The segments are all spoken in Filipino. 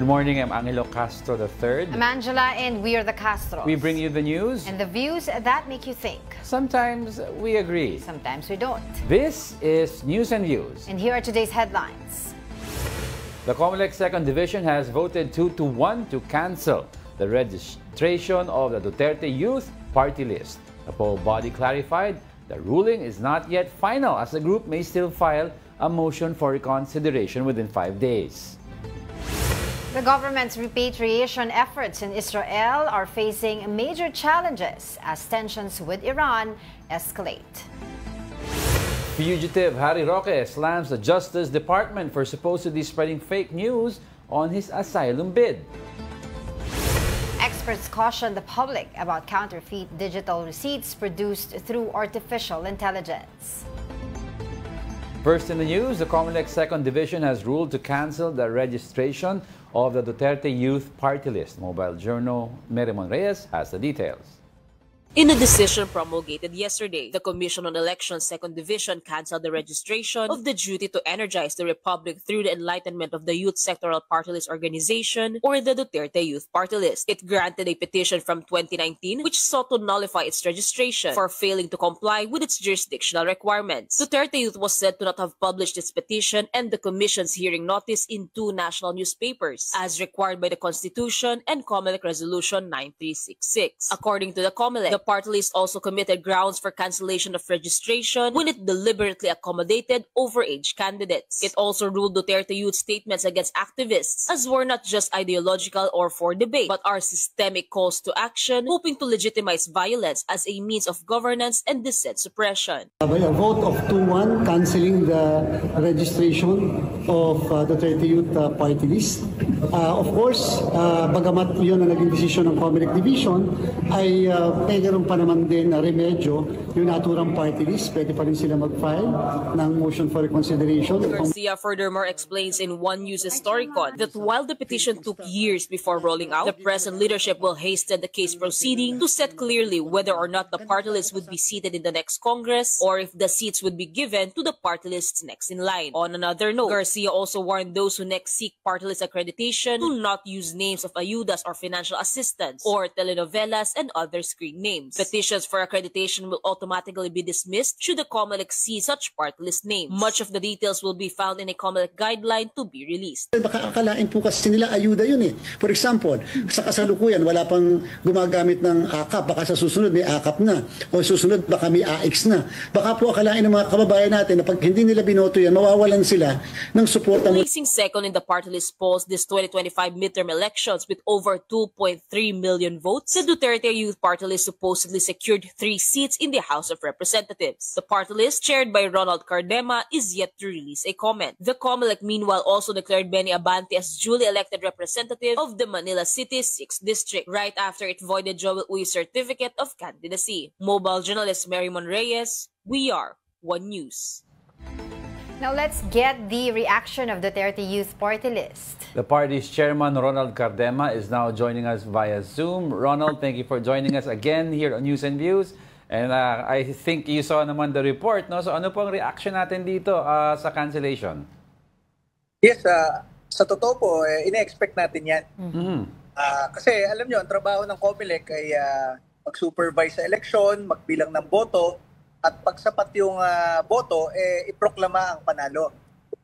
morning, I'm Angelo Castro III. I'm Angela, and we are the Castros. We bring you the news and the views that make you think. Sometimes we agree. Sometimes we don't. This is News and Views. And here are today's headlines. The COMELEC 2nd Division has voted 2-1 to cancel the registration of the Duterte Youth Party list. The poll body clarified the ruling is not yet final, as the group may still file a motion for reconsideration within 5 days. The government's repatriation efforts in Israel are facing major challenges as tensions with Iran escalate. Fugitive Harry Roque slams the Justice Department for supposedly spreading fake news on his asylum bid. Experts caution the public about counterfeit digital receipts produced through artificial intelligence. First in the news, the COMELEC 2nd Division has ruled to cancel the registration of the Duterte Youth Party list. Mobile Journal Merimon Reyes has the details. In a decision promulgated yesterday, the Commission on Elections 2nd Division canceled the registration of the duty to energize the Republic through the enlightenment of the Youth Sectoral Party List Organization, or the Duterte Youth Party List. It granted a petition from 2019 which sought to nullify its registration for failing to comply with its jurisdictional requirements. Duterte Youth was said to not have published its petition and the Commission's hearing notice in 2 national newspapers, as required by the Constitution and COMELEC Resolution 9366. According to the COMELEC, the party list also committed grounds for cancellation of registration when it deliberately accommodated overage candidates. It also ruled Duterte Youth's statements against activists as were not just ideological or for debate, but are systemic calls to action, hoping to legitimize violence as a means of governance and dissent suppression. By a vote of 2-1, cancelling the registration of Duterte Youth Party list. Of course, bagamat yun ang naging desisyon ng COMELEC Division, ay mayroon pa naman din na remedyo yung naturang party list. Pwede pa rin sila mag-file ng motion for reconsideration. Garcia furthermore explains in One News Historicon that while the petition took years before rolling out, the present leadership will hasten the case proceeding to set clearly whether or not the party list would be seated in the next Congress or if the seats would be given to the party lists next in line. On another note, Garcia also warned those who next seek party list accreditation to not use names of ayudas or financial assistance or telenovelas and other screen names. Petitions for accreditation will automatically be dismissed should the COMELEC see such party list names. Much of the details will be found in a COMELEC guideline to be released. Baka akalain po kasi nila ayuda yun eh. For example, sa kasalukuyan wala pang gumagamit ng AKAP, baka sa susunod may AKAP na o susunod baka may AX na. Baka po akalain ng mga kababayan natin na pag hindi nila binoto yan, mawawalan sila ng suporta. Placing second in the party list polls this 2025 midterm elections with over 2.3 million votes, the Duterte Youth Party list supposedly secured 3 seats in the House of Representatives. The party list, chaired by Ronald Cardema, is yet to release a comment. The COMELEC meanwhile also declared Benny Abante as duly elected representative of the Manila City's 6th District, right after it voided Joel Uy's certificate of candidacy. Mobile journalist Merimon Reyes, we are One News. Now let's get the reaction of Duterte Youth Party list. The party's chairman, Ronald Cardema, is now joining us via Zoom. Ronald, thank you for joining us again here on News and Views. And I think you saw naman the report, no? So ano pong reaction natin dito sa cancellation? Yes, sa totoo po, ina-expect natin yan. Kasi alam nyo, ang trabaho ng COMELEC ay mag-supervise sa election, magbilang ng boto, at pagsapat yung boto, iproklama ang panalo.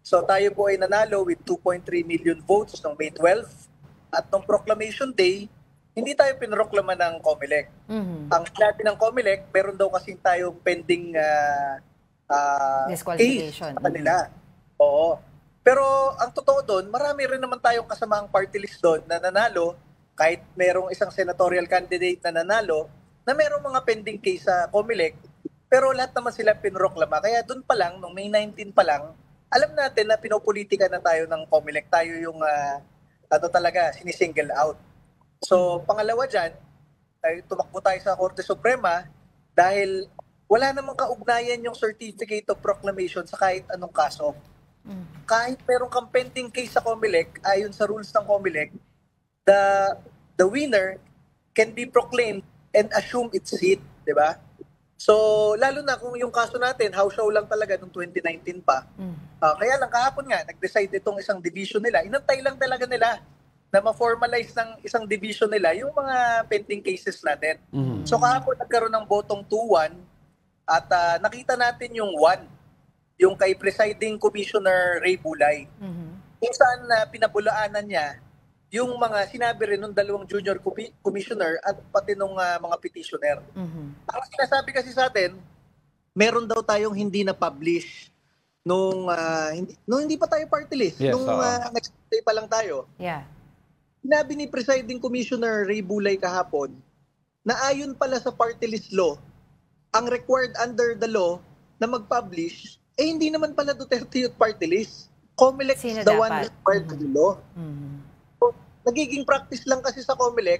So tayo po ay nanalo with 2.3 million votes noong May 12. At noong proclamation day, hindi tayo pinroklama ng COMELEC. Ang sinabi ng COMELEC, meron daw kasing tayong pending disqualification case sa kanila. Oo. Pero ang totoo doon, marami rin naman tayong kasamang party list doon na nanalo, kahit merong isang senatorial candidate na nanalo, na merong mga pending case sa COMELEC, pero lahat naman sila pinroklama. Kaya doon pa lang, noong May 19 pa lang, alam natin na pinopolitika na tayo ng COMELEC. Tayo yung talaga sinisingle out. So, pangalawa dyan, tumakbo tayo sa Korte Suprema dahil wala namang kaugnayan yung Certificate of Proclamation sa kahit anong kaso. Kahit merong kang pending case sa COMELEC, ayon sa rules ng COMELEC, the winner can be proclaimed and assume its seat, di ba? So, lalo na kung yung kaso natin, house show lang talaga noong 2019 pa. Kaya lang kahapon nga, nag-decide itong isang division nila. Inantay lang talaga nila na ma-formalize ng isang division nila yung mga pending cases natin. So kahapon nagkaroon ng botong 2-1 at nakita natin yung 1, yung kay Presiding Commissioner Ray Bulay. Kung saan pinabulaanan niya yung mga sinabi rin ng dalawang junior commissioner at pati nung mga petitioner. Ang sinasabi kasi sa atin, meron daw tayong hindi na-publish nung hindi pa tayo party list. Yes, nung nag-stay pa lang tayo. Yeah. Sinabi ni Presiding Commissioner Ray Bulay kahapon na ayon pala sa party list law, ang required under the law na mag-publish, hindi naman pala Duterte Youth Party List. COMELEC is the one required to the law. So, nagiging practice lang kasi sa COMELEC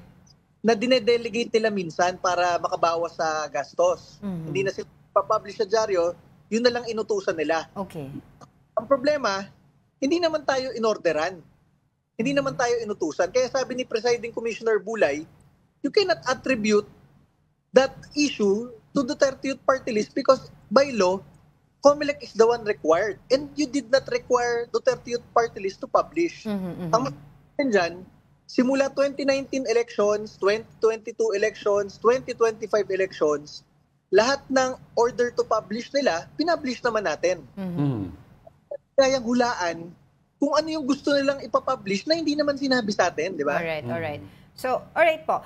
na dinedelegate nila minsan para makabawas sa gastos. Hindi na sila pa-publish sa dyaryo, yun na lang inutusan nila. Okay. Ang problema, hindi naman tayo inorderan. Hindi naman tayo inutusan. Kaya sabi ni Presiding Commissioner Bulay, you cannot attribute that issue to Duterte Youth Party List because by law, COMELEC is the one required. And you did not require Duterte Youth Party List to publish. Ang masasabi dyan, simula 2019 elections, 2022 elections, 2025 elections, lahat ng order to publish nila, pinablish naman natin. Kaya hulaan kung ano yung gusto nilang ipapublish na hindi naman sinabi sa atin, di ba? Alright. So, alright po.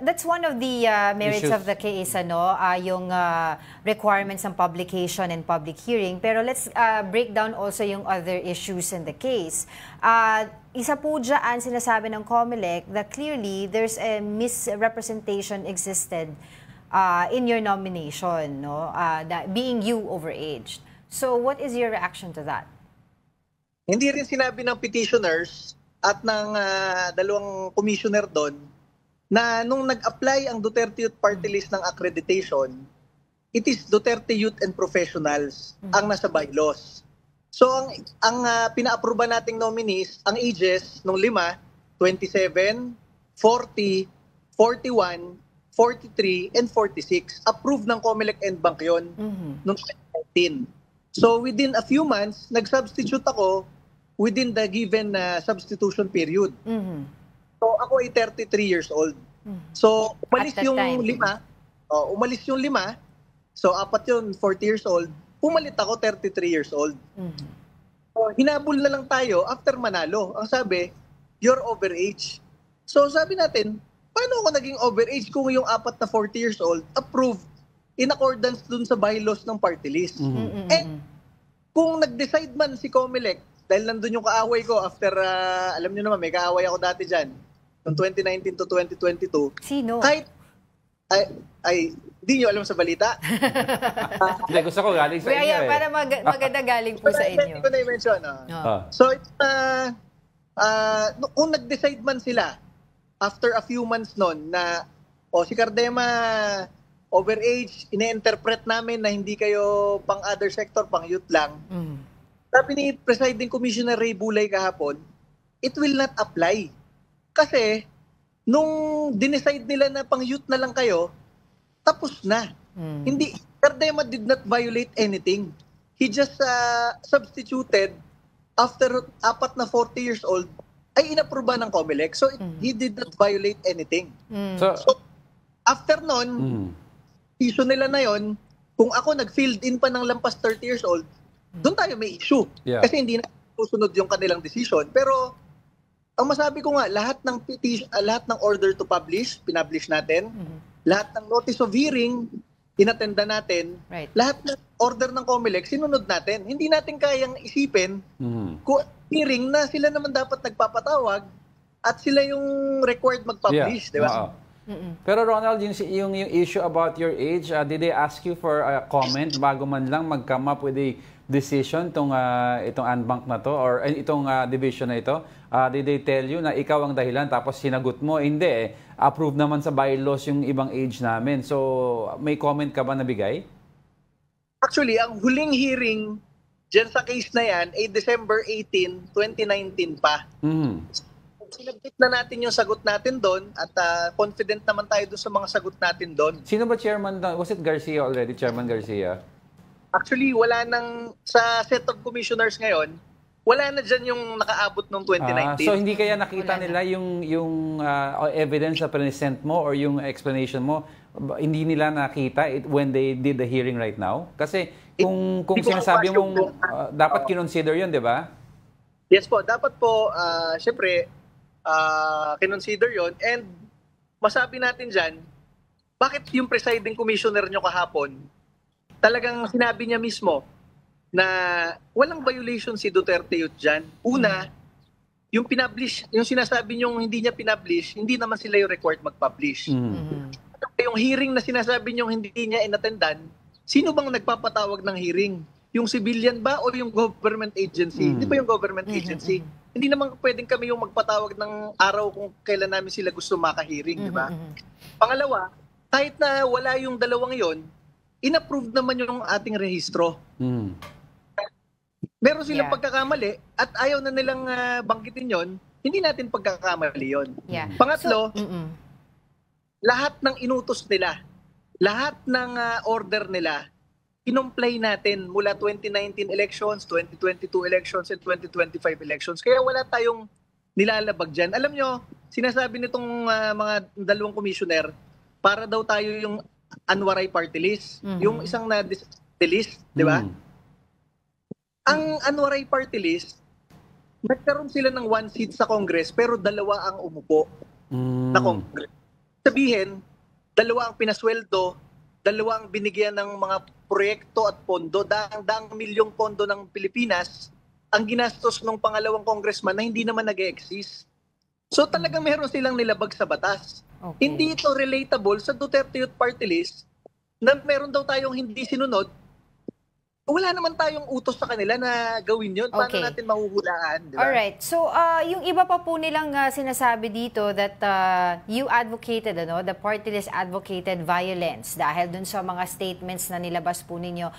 That's one of the merits Issues of the case, yung requirements ng publication and public hearing. Pero let's break down also yung other issues in the case. Isa po dyan, sinasabi ng COMELEC that clearly there's a misrepresentation existed in your nomination, that being you overaged. So, what is your reaction to that? Hindi rin sinabi ng petitioners at ng dalawang commissioner doon na nung nag-apply ang Duterte Youth Party List ng accreditation, it is Duterte Youth and Professionals ang nasa bylaws. So ang pina-aproba nating nominees, ang ages nung 5, 27, 40, 41, 43, and 46. Approved ng COMELEC and Bank yun noong 2019. So within a few months, nag-substitute ako within the given substitution period. So ako ay 33 years old. So umalis yung 5. Umalis yung 5. So 4 yun, 40 years old. Pumalit ako 33 years old. So hinabol na lang tayo after manalo. Ang sabi, you're overage. So sabi natin, paano ako naging overage kung yung 4 na 40 years old approved in accordance dun sa bylaws ng party list? And kung nag-decide man si COMELEC, dahil nandun yung kaaway ko after, alam nyo naman, may kaaway ako dati dyan, from 2019 to 2022. Sino? Kahit, hindi nyo alam sa balita. Hindi, gusto ko galing sa inyo Para maganda galing po sa inyo. Hindi ko na-mention. So, kung nag-decide man sila, after a few months nun, na, si Cardema, overage, ine-interpret namin na hindi kayo pang other sector, pang youth lang. Sabi ni Presiding Commissioner Ray Bulay kahapon, it will not apply. Kasi, nung dineside nila na pang youth na lang kayo, tapos na. Hindi, Cardema did not violate anything. He just substituted after 4 na 40 years old, ay inaproba ng COMELEC. So, he did not violate anything. So, after nun, issue nila na yon, kung ako nag-filled in pa ng lampas 30 years old, doon tayo may issue. Yeah. Kasi hindi na susunod yung kanilang decision. Pero, ang masabi ko nga, lahat ng order to publish, pinablish natin. Lahat ng notice of hearing, inattenda natin. Right. Lahat ng order ng COMELEC, sinunod natin. Hindi natin kayang isipin kung hearing na sila naman dapat nagpapatawag at sila yung required mag-publish. Di ba? Pero Ronald, yung issue about your age, did they ask you for a comment bago man lang mag-come up with a decision itong unbank na to or itong division na ito? Did they tell you na ikaw ang dahilan tapos sinagot mo? Hindi approve naman sa bylaws yung ibang age namin. So, may comment ka ba nabigay? Actually, ang huling hearing dyan sa case na yan ay December 18, 2019 pa. Sinabit na natin yung sagot natin doon at confident naman tayo doon sa mga sagot natin doon. Sino ba chairman doon? Was it Garcia already? Chairman Garcia? Actually, wala nang sa set of commissioners ngayon, wala na dyan yung nakaabot ng 2019. So hindi kaya nakita Wala nila yung evidence na present mo or yung explanation mo, hindi nila nakita when they did the hearing right now? Kasi kung Hindi ko sinasabi ma-question mong kung- dapat kinonsider yun, di ba? Yes po, dapat po, syempre, kinonsider yon. And masabi natin dyan, bakit yung presiding commissioner nyo kahapon, talagang sinabi niya mismo na walang violation si Duterte Youth dyan. Una, yung pinablish, yung sinasabi niyong hindi niya pinablish, hindi naman sila yung required mag-publish. Yung hearing na sinasabi niyong hindi niya inattendan, sino bang nagpapatawag ng hearing? Yung civilian ba o yung government agency? Hindi ba yung government agency? Hindi naman pwedeng kami yung magpatawag ng araw kung kailan namin sila gusto maka-hearing, di ba? Pangalawa, kahit na wala yung dalawang yon, in-approve naman yung ating rehistro. Meron silang Yeah. pagkakamali at ayaw na nilang banggitin yon, hindi natin pagkakamali yon. Yeah. Pangatlo, Mm-mm. lahat ng inutos nila, lahat ng order nila, kinomply natin mula 2019 elections, 2022 elections, and 2025 elections. Kaya wala tayong nilalabag dyan. Alam nyo, sinasabi nitong mga dalawang commissioner, para daw tayo yung Anwaray party list, yung isang na-list, di ba? Ang Anwaray party list, nagkaroon sila ng 1 seat sa Congress, pero 2 ang umupo na Congress. Sabihin, 2 ang pinasweldo, 2 ang binigyan ng mga proyekto at pondo, daang milyong pondo ng Pilipinas, ang ginastos ng pangalawang congressman na hindi naman nag-exist. So talagang meron silang nilabag sa batas. Okay. Hindi ito relatable sa Duterte Youth Party List na meron daw tayong hindi sinunod. Wala naman tayong utos sa kanila na gawin yun. Paano Okay. natin mahuhulaan? Di ba? Alright. So, yung iba pa po nilang sinasabi dito that you advocated, the party list advocated violence dahil dun sa mga statements na nilabas po ninyo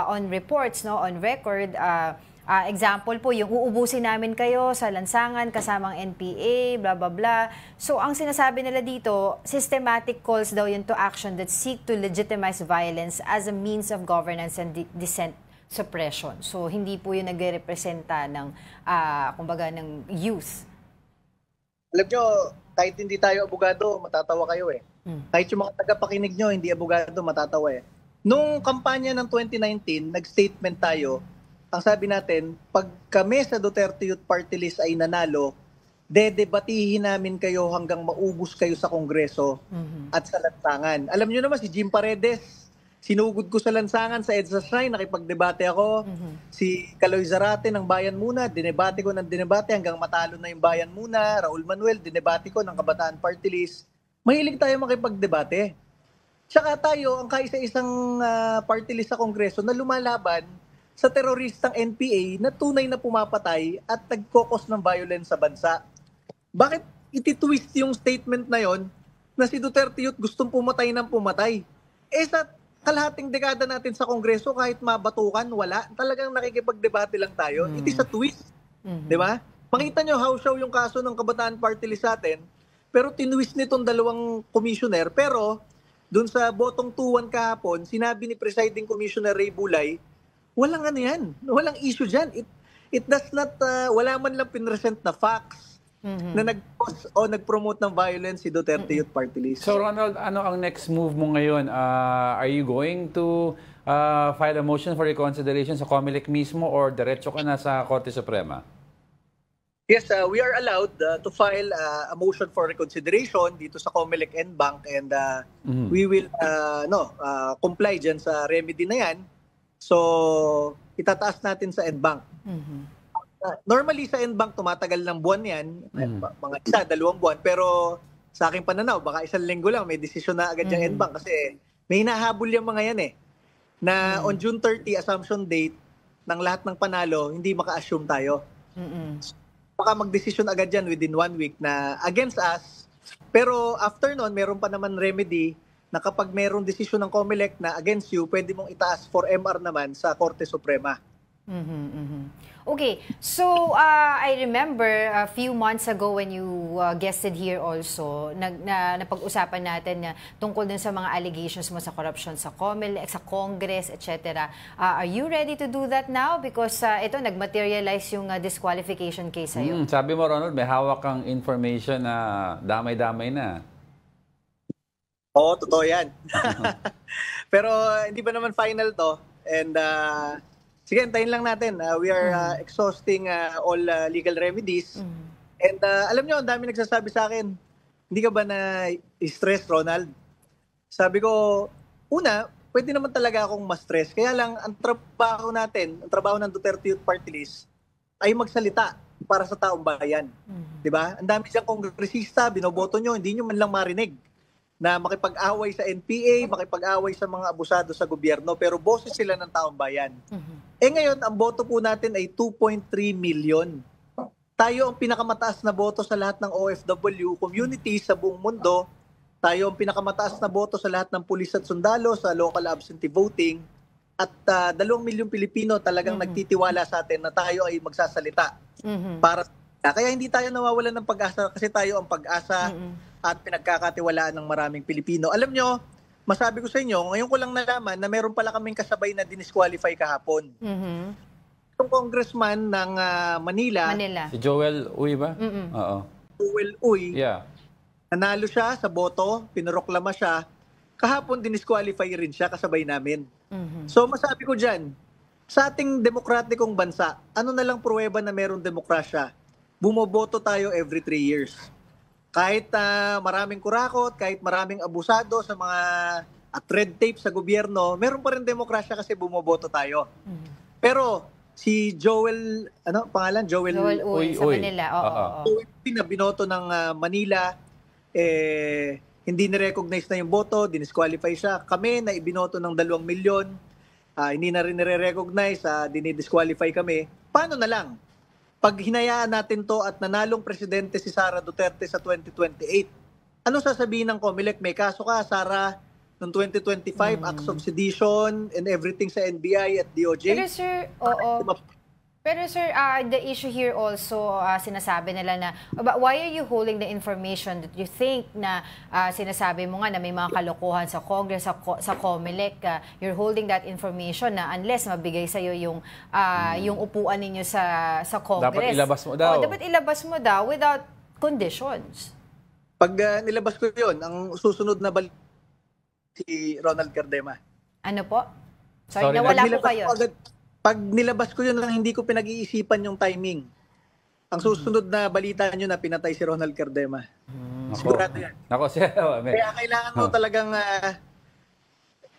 on reports, on record. Example po, yung uubusin namin kayo sa lansangan kasamang NPA, blah, blah, blah. So, ang sinasabi nila dito, systematic calls daw yun to action that seek to legitimize violence as a means of governance and dissent suppression. So, hindi po yun nagre-representa ng, kumbaga, ng youth. Alam nyo, kahit hindi tayo abogado, matatawa kayo eh. Kahit yung mga tagapakinig nyo, hindi abogado, matatawa eh. Nung kampanya ng 2019, nag-statement tayo, ang sabi natin, pag kami sa Duterte Youth Party List ay nanalo, dedebatihin namin kayo hanggang maubos kayo sa Kongreso at sa lansangan. Alam nyo naman, si Jim Paredes, sinugod ko sa lansangan sa EDSA Shrine, nakipagdebate ako. Si Caloy Zarate ng Bayan Muna, dinebate ko ng dinebate hanggang matalo na yung Bayan Muna. Raul Manuel, dinebate ko ng Kabataan Party List. Mahilig tayo makipagdebate. Tsaka tayo, ang kaisa-isang party list sa Kongreso na lumalaban sa teroristang NPA na tunay na pumapatay at nagkokos ng violence sa bansa. Bakit ititwist yung statement na yon na si Duterte Youth gustong pumatay ng pumatay? Sa kalahating dekada natin sa Kongreso, kahit mabatukan, wala. Talagang nakikipagdebate lang tayo. It is a twist. Di ba? Makita nyo how show yung kaso ng Kabataan Party List sa atin, pero tinwist nitong dalawang commissioner. Pero, dun sa botong 2-1 kahapon, sinabi ni Presiding Commissioner Ray Bulay, walang ano yan. Walang issue dyan. It does not, wala man lang pinresent na facts na nag-cause o nag-promote ng violence si Duterte Youth Party List. So Ronald, ano ang next move mo ngayon? Are you going to file a motion for reconsideration sa COMELEC mismo or diretso ka na sa Korte Suprema? Yes, we are allowed to file a motion for reconsideration dito sa COMELEC NBank and we will comply dyan sa remedy na yan. So, itataas natin sa NBank. Normally sa NBank, tumatagal ng buwan yan. Mga 1-2 buwan. Pero sa aking pananaw, baka 1 linggo lang, may desisyon na agad yung NBank. Kasi may hinahabol yung mga yan eh. Na on June 30, assumption date ng lahat ng panalo, hindi maka-assume tayo. Baka mag-desisyon agad yan within 1 week na against us. Pero after nun, meron pa naman remedy na kapag mayroong desisyon ng COMELEC na against you, pwede mong itaas for MR naman sa Korte Suprema. Okay, so I remember a few months ago when you guested here also, napag-usapan natin na tungkol dun sa mga allegations mo sa corruption sa COMELEC, sa Congress, etc. Are you ready to do that now? Because ito, nag-materialize yung disqualification case sa'yo. Sabi mo, Ronald, may hawak kang information na damay-damay na. Oo, totoo yan. Pero hindi pa naman final to. And sige, antayin lang natin. We are exhausting all legal remedies. And alam nyo, ang dami nagsasabi sa akin, hindi ka ba na-stress, Ronald? Sabi ko, una, pwede naman talaga akong ma-stress. Kaya lang, ang trabaho natin, ang trabaho ng Duterte Youth Party List, ay magsalita para sa taong bayan. Diba? Ang dami siyang kongresista, binoboto nyo, hindi nyo man lang marinig na makipag-away sa NPA, makipag-away sa mga abusado sa gobyerno, pero boses sila ng taong bayan. Eh ngayon, ang boto po natin ay 2.3 million. Tayo ang pinakamataas na boto sa lahat ng OFW communities sa buong mundo. Tayo ang pinakamataas na boto sa lahat ng pulis at sundalo sa local absentee voting. At 2 milyong Pilipino talagang nagtitiwala sa atin na tayo ay magsasalita. Kaya hindi tayo nawawalan ng pag-asa kasi tayo ang pag-asa at pinagkakatiwalaan ng maraming Pilipino. Alam nyo, masabi ko sa inyo, ngayon ko lang nalaman na meron pala kaming kasabay na dinisqualify kahapon. Yung congressman ng Manila. Si Joel Uy ba? Oo. Joel Uy. Yeah. Nanalo siya sa boto, pinroklama siya. Kahapon dinisqualify rin siya kasabay namin. So masabi ko dyan, sa ating demokratikong bansa, ano na lang pruweba na merong demokrasya? Bumoboto tayo every 3 years. Kahit maraming kurakot, kahit maraming abusado sa mga red tape sa gobyerno, meron pa rin demokrasya kasi bumoboto tayo. Pero si Joel, ano pangalan? Joel Uy, sa Manila. Uy na binoto ng Manila, hindi ni-recognize na yung boto, dinisqualify siya. Kami na ibinoto ng 2 milyon, hindi na rin nire-recognize, dinidisqualify kami. Paano na lang? Pag hinayaan natin to at nanalong presidente si Sara Duterte sa 2028, ano sasabihin ng COMELEC? May kaso ka, Sara, noong 2025, acts of sedition and everything sa NBI at DOJ. Pero sir, Pero sir, the issue here also, sinasabi nila na, why are you holding the information that you think na sinasabi mo nga na may mga kalokohan sa Congress, sa COMELEC, you're holding that information na unless mabigay sa'yo yung upuan ninyo sa Congress. Dapat ilabas mo daw. Dapat ilabas mo daw without conditions. Pag nilabas ko yun, ang susunod na balik si Ronald Cardema. Ano po? Sorry nawala po kayo. Pag nilabas ko yun lang, hindi ko pinag-iisipan yung timing. Ang susunod na balita nyo na pinatay si Ronald Cardema. Sigurado yan. Nako, sir. Kaya kailangan mo talagang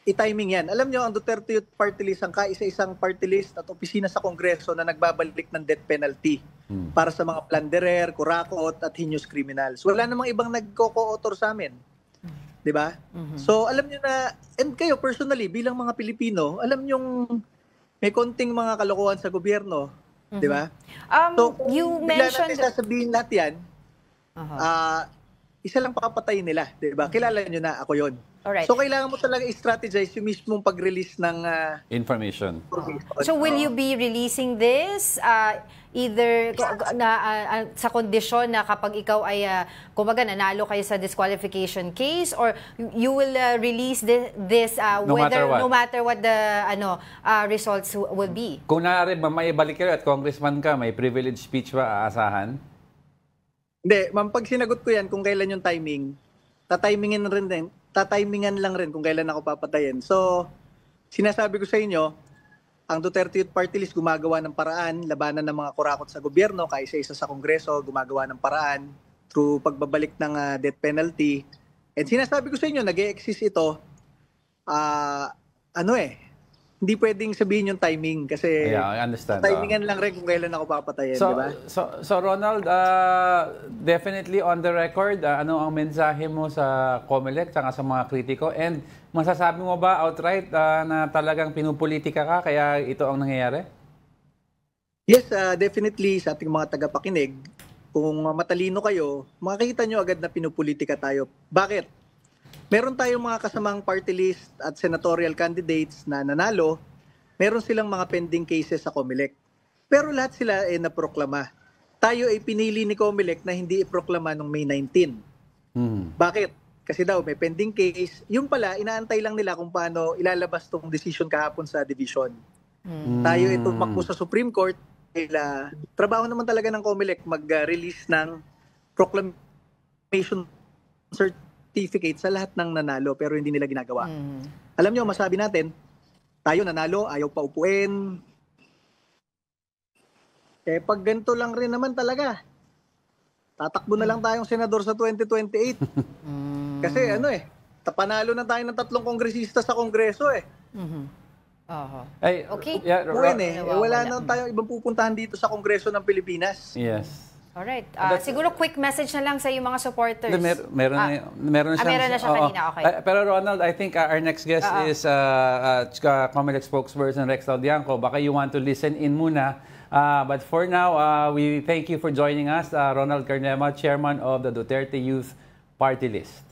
i-timing yan. Alam nyo, ang Duterte Youth Party List, ang kaisa-isang party list at opisina sa Kongreso na nagbabalik ng death penalty para sa mga plunderer, kurakot at heinous criminals. Wala namang ibang nagko-co-author sa amin. Diba? So, alam nyo na, and kayo personally, bilang mga Pilipino, alam nyo may konting mga kalokohan sa gobyerno, di ba? So, you mentioned mentioned sasabihin lahat yan, isa lang papatayin nila, di ba? Kilala nyo na ako yon. Alright. So, kailangan mo talaga i-strategize yung mismong pag-release ng information. So, will you be releasing this either sa kondisyon na kapag ikaw ay kumbaga nanalo kayo sa disqualification case, or you will release this no matter what the results will be? Kung naaaring may balik kayo at congressman ka, may privilege speech ba aasahan? Hindi, ma'am, pag sinagot ko yan kung kailan yung timing, tatimingan lang rin kung kailan ako papatayin. So, sinasabi ko sa inyo, ang Duterte Youth Party List gumagawa ng paraan, labanan ng mga kurakot sa gobyerno, kaisa-isa sa Kongreso, gumagawa ng paraan through pagbabalik ng death penalty. And sinasabi ko sa inyo, nag-e-exist ito, hindi pwedeng sabihin yung timing kasi I understand. Timingan lang rin kung kailan ako papatayin, di ba? So Ronald, definitely on the record, ano ang mensahe mo sa COMELEC at sa mga kritiko? And masasabi mo ba outright na talagang pinupolitika ka kaya ito ang nangyayari? Yes, definitely sa ating mga tagapakinig. Kung matalino kayo, makikita nyo agad na pinupolitika tayo. Bakit? Meron tayong mga kasamang party list at senatorial candidates na nanalo. Meron silang mga pending cases sa COMELEC. Pero lahat sila naproklama. Tayo ay pinili ni COMELEC na hindi iproklama noong May 19. Bakit? Kasi daw may pending case. Yung pala, inaantay lang nila kung paano ilalabas tong decision kahapon sa division. Tayo ito tumakbo sa Supreme Court. Trabaho naman talaga ng COMELEC mag-release ng proclamation certificate sa lahat ng nanalo pero hindi nila ginagawa. Alam nyo, masabi natin, tayo nanalo, ayaw pa upuin. Pag ganito lang rin naman talaga, tatakbo na lang tayong senador sa 2028. Kasi panalo na tayo ng 3 kongresista sa kongreso Ay, Okay. Yeah, wala na tayong ibang pupuntahan dito sa kongreso ng Pilipinas. Yes. Alright. Siguro quick message na lang sa yung mga supporters. Meron na siya kanina, okay. Pero Ronald, I think our next guest is COMELEC spokesperson Rex Taldianco. Baka you want to listen in muna. But for now, we thank you for joining us, Ronald Carnema, Chairman of the Duterte Youth Party List.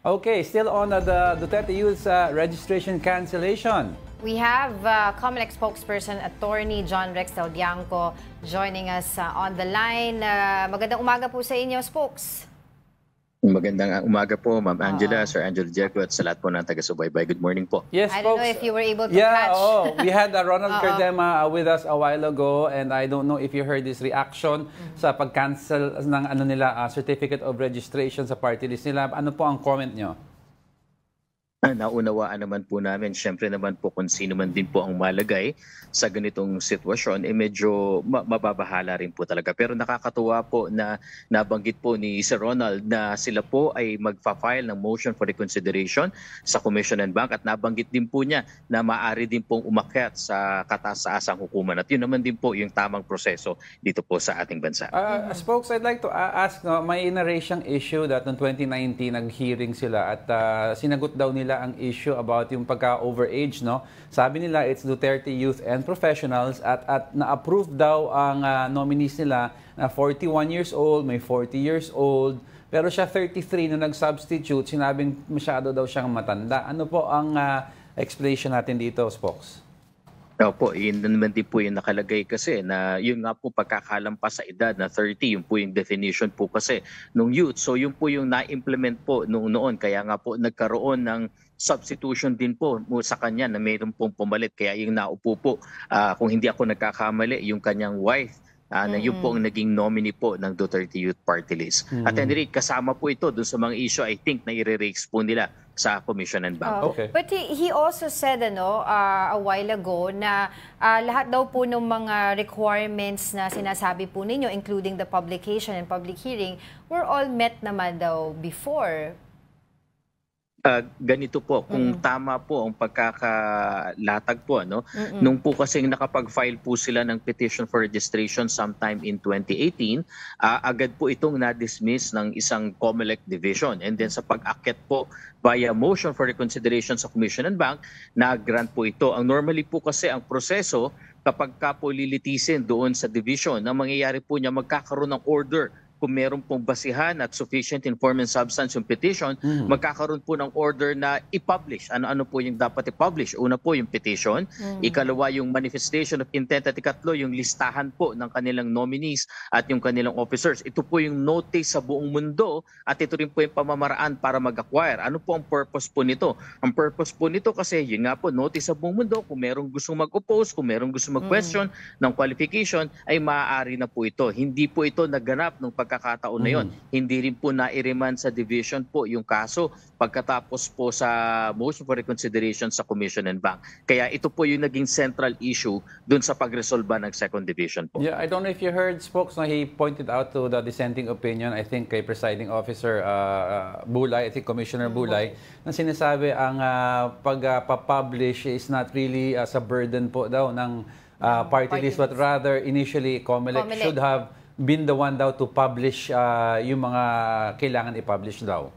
Okay, still on the Duterte Youth registration cancellation. We have COMELEC spokesperson Attorney John Rex Taldianco joining us on the line. Magandang umaga po sa inyo, spokes. Magandang umaga po, Ma'am Angela, Sir Angelo Diego, at sa lahat po ng taga-subaybay. Good morning po. Yes, I don't know folks. if you were able to catch. We had Ronald Carnema with us a while ago, and I don't know if you heard his reaction sa pag-cancel ng certificate of registration sa party list nila. Ano po ang comment nyo? Naunawaan naman po namin, syempre naman po kung sino man din po ang malagay sa ganitong sitwasyon, medyo mababahala rin po talaga. Pero nakakatuwa po na nabanggit po ni Sir Ronald na sila po ay magfa-file ng motion for reconsideration sa Commission and Bank at nabanggit din po niya na maaari din pong umakyat sa kataas-asang hukuman. At yun naman din po yung tamang proseso dito po sa ating bansa. Spokes, I'd like to ask, may inarasyang issue that noong 2019 nag-hearing sila at sinagot daw nila ang issue about yung pagka-overage, no? Sabi nila it's Duterte Youth and Professionals at na-approve daw ang nominees nila na 41 years old, may 40 years old, pero siya 33 na nag-substitute, sinabing masyado daw siyang matanda. Ano po ang explanation natin dito, Spokes? Opo, yun naman din po yung nakalagay kasi na yun nga po pagkakalampas sa edad na 30, yun po yung definition po kasi nung youth. So yun po yung na-implement po noon. Kaya nga po nagkaroon ng substitution din po sa kanya na mayroon pong pumalit. Kaya yung naupo po, kung hindi ako nagkakamali, yung kanyang wife, na yun po ang naging nominee po ng Duterte Youth Party List. At hindi kasama po ito dun sa mga issue, I think, na i-raise po nila sa Commission and Bank. Okay. But he also said a while ago na lahat daw po ng mga requirements na sinasabi po ninyo, including the publication and public hearing, were all met naman daw before. Ganito po, kung tama po ang pagkakalatag po, nung po kasing nakapag-file po sila ng petition for registration sometime in 2018, agad po itong na-dismiss ng isang COMELEC division. And then sa pag-akyat po via motion for reconsideration sa Commission and Bank, na-grant po ito. Ang normally po kasi ang proseso, kapag ka po lilitisin doon sa division, ang mangyayari po niya magkakaroon ng order. Kung meron pong basihan at sufficient informant substance yung petition, magkakaroon po ng order na i-publish. Ano po yung dapat i-publish? Una po yung petition, ikalawa yung manifestation of intent at ikatlo yung listahan po ng kanilang nominees at yung kanilang officers. Ito po yung notice sa buong mundo at ito rin po yung pamamaraan para mag-acquire. Ano po ang purpose po nito? Ang purpose po nito kasi yun nga po, notice sa buong mundo, kung merong gusto mag-oppose, kung merong gusto mag-question ng qualification, ay maaari na po ito. Hindi po ito naganap ng pagkakataon na yun. Hindi rin po nairiman sa division po yung kaso pagkatapos po sa motion for reconsideration sa Commission and Bank. Kaya ito po yung naging central issue dun sa pagresolba ng second division po. Yeah, I don't know if you heard Spokes, he pointed out to the dissenting opinion, I think kay Presiding Officer Bulay, I think Commissioner Bulay, na sinasabi ang pag-publish is not really as a burden po daw ng party list, but rather initially COMELEC should have been the one daw to publish yung mga kailangan i-publish daw.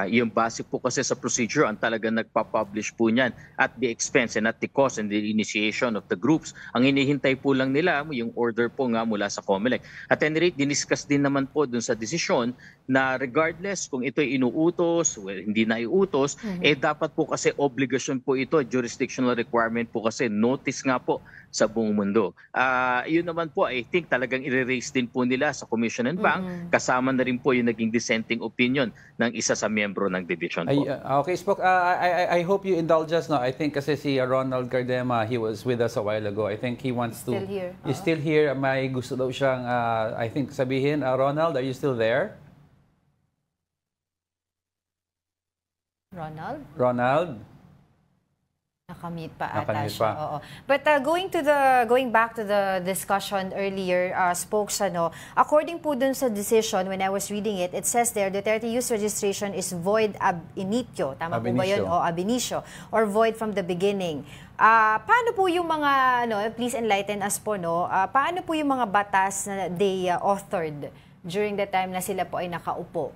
Yung base po kasi sa procedure ang talagang nagpa-publish po niyan at the expense and at the cost and the initiation of the groups. Ang inihintay po lang nila yung order po nga mula sa COMELEC. At any rate, diniscuss din naman po dun sa desisyon na regardless kung ito'y inuutos, hindi na iutos, dapat po kasi obligasyon po ito, jurisdictional requirement po kasi notice nga po sa buong mundo. Yun naman po, I think talagang i-raise din po nila sa Commission and Bank, kasama na rin po yung naging dissenting opinion ng isa sa miyembro ng division po. Okay, Spock, I hope you indulge us. No? I think kasi si Ronald Cardema, he was with us a while ago. I think he wants to... Still here. He's still here. May gusto daw siyang, I think, sabihin. Ronald, are you still there? Ronald? Ronald? Nakamute pa ata Nakamute siya. pa. Oo. But going back to the discussion earlier, spokes, according po dun sa decision, when I was reading it, it says there, Duterte Youth Registration is void ab initio. Tama po ba yun? O ab initio. Or void from the beginning. Paano po yung mga, please enlighten us po, paano po yung mga batas na they authored during the time na sila po ay nakaupo?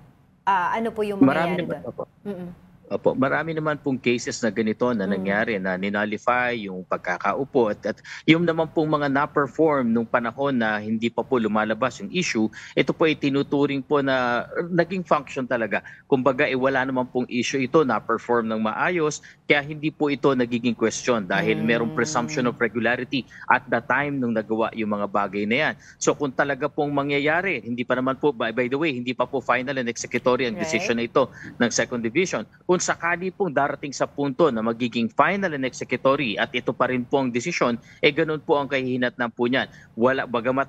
Ano po yung mangyayari doon? Opo, marami naman pong cases na ganito na nangyari na ninalify yung pagkakaupo at yung naman pong mga na-perform nung panahon na hindi pa po lumalabas yung issue, ito po ay tinuturing po na naging function talaga. Kumbaga, wala naman pong issue ito, na-perform ng maayos, kaya hindi po ito nagiging question dahil merong presumption of regularity at the time nung nagawa yung mga bagay na yan. So kung talaga pong mangyayari, hindi pa naman po, by the way, hindi pa po final and executory ang decision na ito ng Second Division. Kung sakali pong darating sa punto na magiging final and executory at ito pa rin po ang desisyon, ganun po ang kahihinatnan po niyan. Bagamat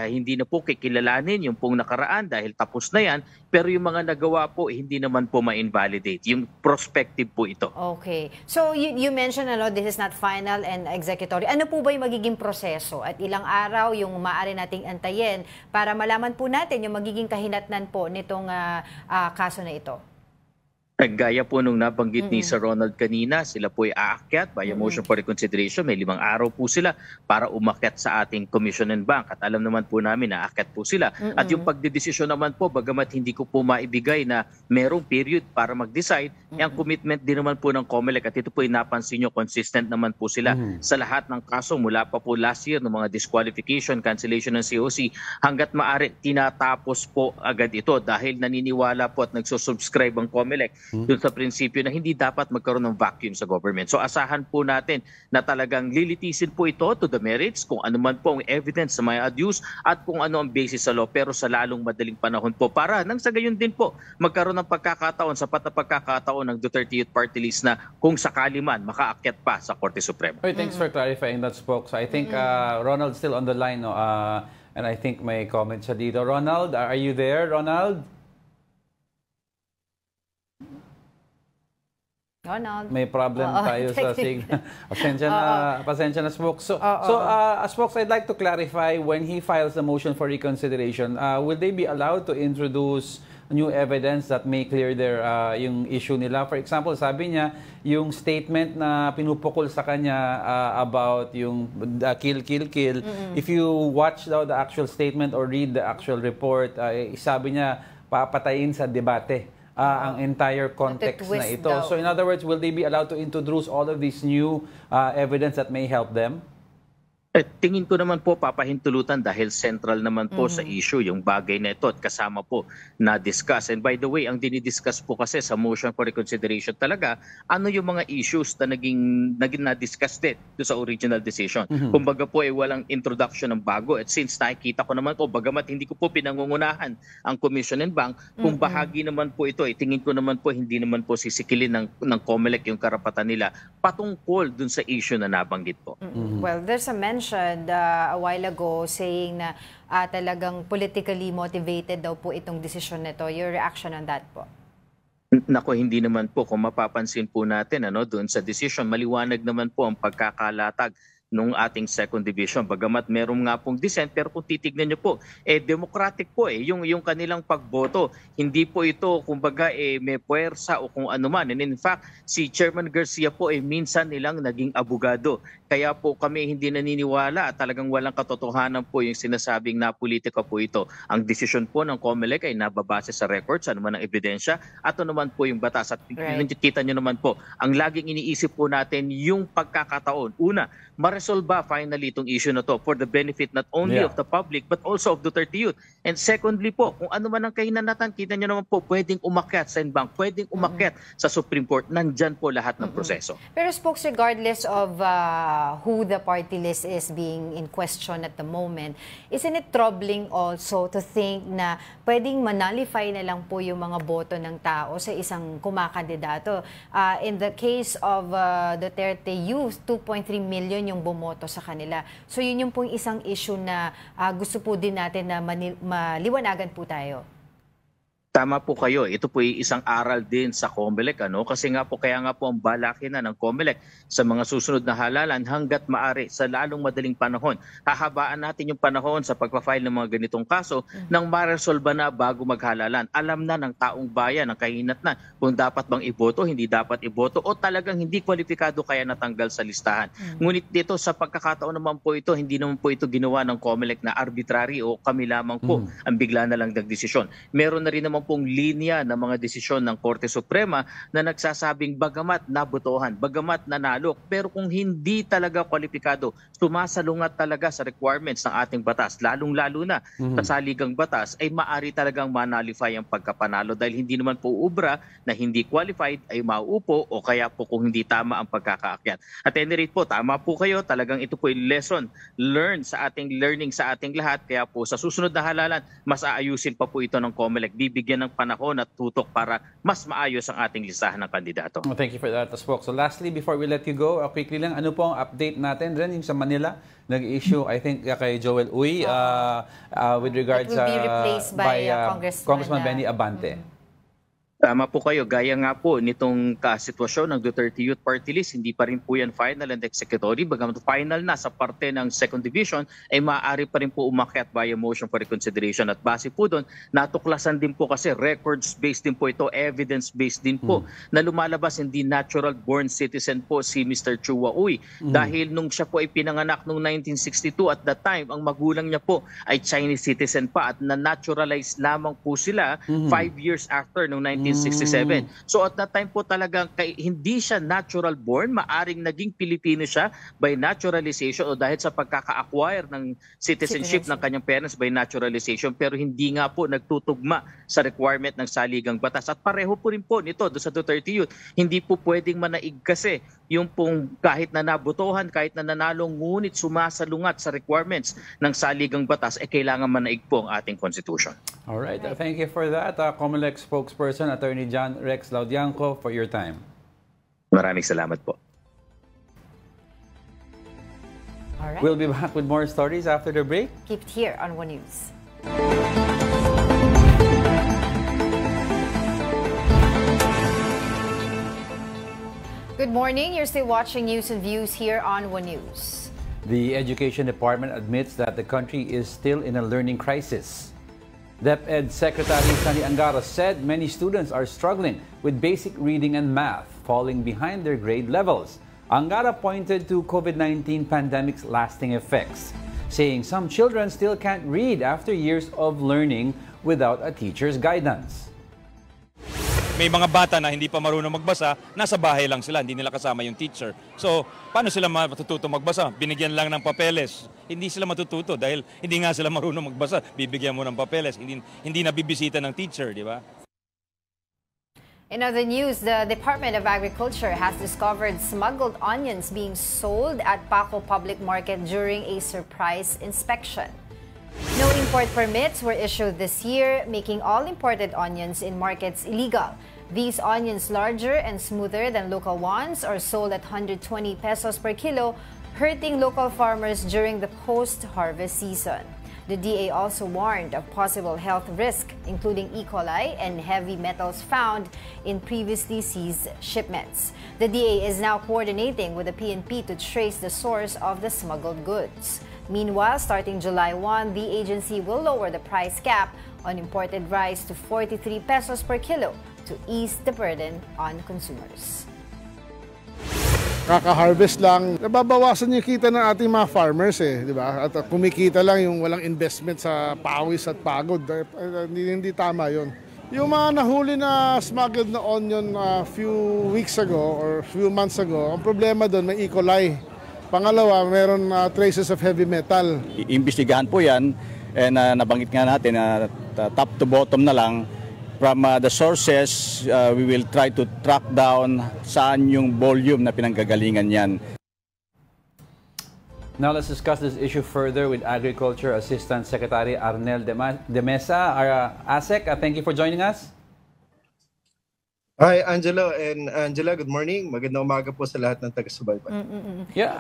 hindi na po kikilalanin yung pong nakaraan dahil tapos na yan, pero yung mga nagawa po, hindi naman po ma-invalidate. Yung prospective po ito. Okay. So you mentioned, this is not final and executory. Ano po ba yung magiging proseso at ilang araw yung maaari nating antayin para malaman po natin yung magiging kahinatnan po nitong kaso na ito? Gaya po nung nabanggit ni Sir Ronald kanina, sila po ay aakyat by a motion for reconsideration. May 5 araw po sila para umakyat sa ating Commission and Bank. At alam naman po namin na aakyat po sila. At yung pagdedesisyon naman po, bagamat hindi ko po maibigay na merong period para mag-decide, ang commitment din naman po ng COMELEC at ito po ay napansin nyo, consistent naman po sila sa lahat ng kaso mula pa po last year ng mga disqualification, cancellation ng COC, hanggat maaari tinatapos po agad ito dahil naniniwala po at nagsusubscribe ang COMELEC doon sa prinsipyo na hindi dapat magkaroon ng vacuum sa government. So asahan po natin na talagang lilitisin po ito to the merits, kung ano man po ang evidence sa mga adduce at kung ano ang basis sa law, pero sa lalong madaling panahon po para nang sa gayon din po magkaroon ng pagkakataon, sapat na pagkakataon ng Duterte Youth Party List na kung sakali man makaakyat pa sa Korte Suprema. Thanks for clarifying that, Spock. So I think Ronald's still on the line, and I think may comment siya dito. Ronald, are you there, Ronald? Ronald. May problem tayo sa signal. Pasensya na, Spock. So, Spock, I'd like to clarify, when he files a motion for reconsideration, will they be allowed to introduce new evidence that may clear their yung issue nila? For example, sabi niya, yung statement na pinupukol sa kanya about yung kill. If you watch daw the actual statement or read the actual report, sabi niya, papatayin sa debate ang entire context na ito. So in other words, will they be allowed to introduce all of these new evidence that may help them? Tingin ko naman po papahintulutan dahil central naman po sa issue yung bagay na ito at kasama po na-discuss. And by the way, ang dinidiscuss po kasi sa motion for reconsideration talaga, ano yung mga issues na naging na-discuss din sa original decision. Kumbaga po walang introduction ng bago. At since nakikita ko naman po, bagamat hindi ko po pinangungunahan ang Commission and Bank, kung bahagi naman po ito, tingin ko naman po hindi naman po sisikilin ng COMELEC yung karapatan nila patungkol dun sa issue na nabanggit po. Well, there's a mentioned a while ago saying na talagang politically motivated daw po itong desisyon nito. Your reaction on that po? Nako, hindi naman po. Kung mapapansin po natin doon sa decision, maliwanag naman po ang pagkakalatag nung ating second division. Bagamat meron nga pong dissent, pero kung titignan nyo po, democratic po yung kanilang pagboto. Hindi po ito, kumbaga, may puwersa o kung ano man. And in fact, si Chairman Garcia po minsan nilang naging abogado. Kaya po kami hindi naniniwala at talagang walang katotohanan po yung sinasabing na politika po ito. Ang desisyon po ng COMELEC ay nababase sa records, ano man ang ebidensya, at ano naman po yung batas. At kita nyo naman po, ang laging iniisip po natin yung pagkakataon. Una, ma-resolve ba finally itong issue na to for the benefit not only of the public but also of Duterte youth. And secondly po, kung ano man ang kahinanatan, kita nyo naman po, pwedeng umakyat sa Senbank, pwedeng umakyat sa Supreme Court. Nandyan po lahat ng proseso. Pero spokes, regardless of who the party list is being in question at the moment, isn't it troubling also to think na pwedeng manalify na lang po yung mga boto ng tao sa isang kumakandidato? In the case of Duterte Youth, 2.3 million yung bumoto sa kanila. So yun yung pong isang issue na gusto po din natin na maliwanagan po tayo. Tama po kayo. Ito po ay isang aral din sa COMELEC. Kasi nga po, kaya nga po ang balaki na ng COMELEC sa mga susunod na halalan hanggat maaari sa lalong madaling panahon. Hahabaan natin yung panahon sa pagpa-file ng mga ganitong kaso nang ma-resolve na bago maghalalan. Alam na ng taong bayan, ng kahinatnan, kung dapat bang iboto, hindi dapat iboto, o talagang hindi kwalipikado kaya natanggal sa listahan. Ngunit dito sa pagkakataon naman po ito, hindi naman po ito ginawa ng COMELEC na arbitrary o kami lamang po ang bigla na lang nagdesisyon. Meron na rin naman pong linya ng mga desisyon ng Korte Suprema na nagsasabing bagamat nabotohan, bagamat nanalo, pero kung hindi talaga kwalipikado, sumasalungat talaga sa requirements ng ating batas, lalong-lalo na sa saligang batas, ay maari talagang manalify ang pagkapanalo dahil hindi naman po ubra na hindi qualified ay mauupo o kaya po kung hindi tama ang pagkakaakyat. At any rate po, tama po kayo, talagang ito po ay lesson learned sa ating learning sa ating lahat, kaya po sa susunod na halalan, mas aayusin pa po ito ng COMELEC. Bibigyan ng panahon at tutok para mas maayos ang ating listahan ng kandidato. Well, thank you for that, Spok. So lastly, before we let you go, quickly lang, ano po ang update natin rin yung sa Manila? Nag-issue, I think, kay Joel Uy with regards be replaced by Congressman Benny Abante. Tama po kayo. Gaya nga po nitong sitwasyon ng Duterte Youth Party List, hindi pa rin po yan final and executory. Bagamat final na sa parte ng second division, ay maaari pa rin po umakyat via motion for reconsideration. At base po doon, natuklasan din po kasi records-based din po ito, evidence-based din po, na lumalabas hindi natural-born citizen po si Mr. Chua Uy. Dahil nung siya po ay pinanganak noong 1962, at that time, ang magulang niya po ay Chinese citizen pa at na-naturalize lamang po sila 5 years after noong 1967. So at that time po talagang hindi siya natural born, maaring naging Pilipino siya by naturalization o dahil sa pagkaka-acquire ng citizenship ng kanyang parents by naturalization, pero hindi nga po nagtutugma sa requirement ng saligang batas. At pareho po rin po nito do sa Duterte Youth. Hindi po pwedeng manaig kasi yung pong kahit na nabotohan, kahit na nanalo, ngunit sumasalungat sa requirements ng saligang batas, kailangan manaig po ang ating constitution. Alright, thank you for that, COMELEC spokesperson, Attorney John Rex Laudianco, for your time. Maraming salamat po. Alright. We'll be back with more stories after the break. Keep it here on One News. Good morning. You're still watching News and Views here on One News. The Education Department admits that the country is still in a learning crisis. DepEd Secretary Sunny Angara said many students are struggling with basic reading and math, falling behind their grade levels. Angara pointed to COVID-19 pandemic's lasting effects, saying some children still can't read after years of learning without a teacher's guidance. May mga bata na hindi pa marunong magbasa, nasa bahay lang sila, hindi nila kasama yung teacher. So, paano sila matututo magbasa? Binigyan lang ng papeles. Hindi sila matututo dahil hindi nga sila marunong magbasa. Bibigyan mo ng papeles, hindi nabibisita ng teacher, di ba? In other news, the Department of Agriculture has discovered smuggled onions being sold at Paco Public Market during a surprise inspection. No import permits were issued this year, making all imported onions in markets illegal. These onions, larger and smoother than local ones, are sold at 120 pesos per kilo, hurting local farmers during the post-harvest season. The DA also warned of possible health risk, including E. coli and heavy metals found in previously seized shipments. The DA is now coordinating with the PNP to trace the source of the smuggled goods. Meanwhile, starting July 1, the agency will lower the price cap on imported rice to 43 pesos per kilo to ease the burden on consumers. Kaka-harvest lang, nababawasan yung kita ng ating mga farmers di ba? At kumikita lang yung walang investment sa pawis at pagod. Hindi tama yun. Yung mga nahuli na smuggled na onion few weeks ago or few months ago, ang problema doon may E. coli. Pangalawa, meron traces of heavy metal. Iimbestigahan po yan, and nabanggit nga natin na top to bottom na lang. From the sources, we will try to track down saan yung volume na pinanggagalingan yan. Now let's discuss this issue further with Agriculture Assistant Secretary Arnel de Mesa. ASEC, thank you for joining us. Hi, Angelo and Angela. Good morning. Magandang umaga po sa lahat ng taga-subaybay. Yeah,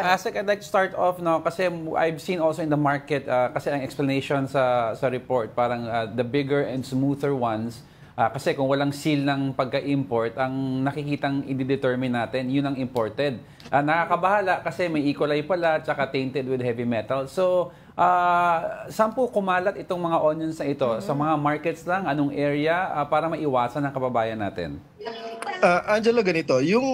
ASEC, I'd like to start off now kasi I've seen also in the market, kasi ang explanation sa report, parang the bigger and smoother ones, kasi kung walang seal ng pagka-import, ang nakikitang i-determine natin, yun ang imported. Nakakabahala kasi may E. coli pala, tsaka tainted with heavy metal. So, saan po kumalat itong mga onions na ito? Sa mga markets lang? Anong area? Para maiwasan ang kababayan natin? Angelo, ganito. Yung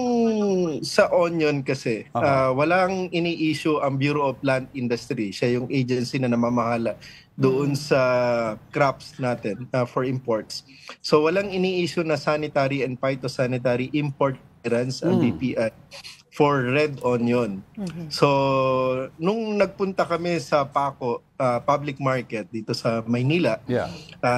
sa onion kasi, walang ini-issue ang Bureau of Land Industry. Siya yung agency na namamahala doon sa crops natin for imports. So walang ini-issue na sanitary and phytosanitary import clearance ang BPI for red onion. So, nung nagpunta kami sa Paco public market dito sa Maynila,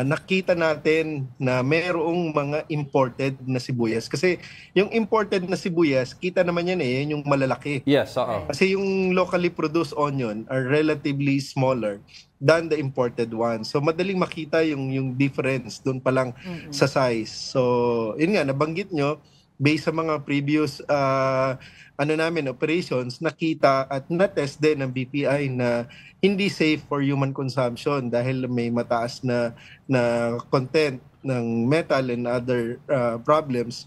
nakita natin na mayroong mga imported na sibuyas. Kasi yung imported na sibuyas, kita naman yan yung malalaki. Yes, oo. Kasi yung locally produced onion are relatively smaller than the imported one. So, madaling makita yung difference doon pa lang sa size. So, yun nga, nabanggit nyo, based sa mga previous operations, nakita at na-test din ng BPI na hindi safe for human consumption dahil may mataas na content ng metal and other problems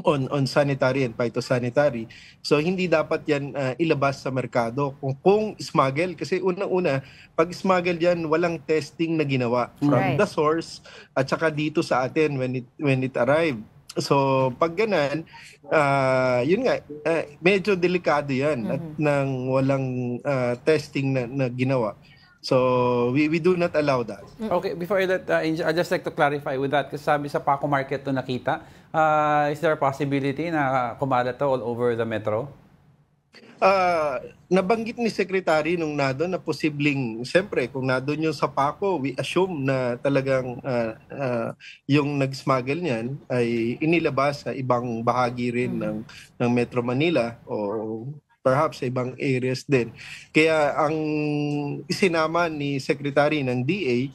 on sanitary and phytosanitary. So hindi dapat yan ilabas sa merkado kung smuggle, kasi unang-una pag smuggle yan walang testing na ginawa from the source at saka dito sa atin when it arrived. So, pag ganun, yun nga, medyo delikado yan at nang walang testing na ginawa. So, we do not allow that. Okay, before that, Angel, I'd just like to clarify with that, kasi sabi sa Paco Market to nakita, is there a possibility na kumalat to all over the metro? Nabanggit ni Secretary nung nandun na posibleng, siyempre, kung nandun yung sa Paco, we assume na talagang yung nag-smuggle niyan ay inilabas sa ibang bahagi rin ng Metro Manila o perhaps sa ibang areas din. Kaya ang isinama ni Secretary ng DA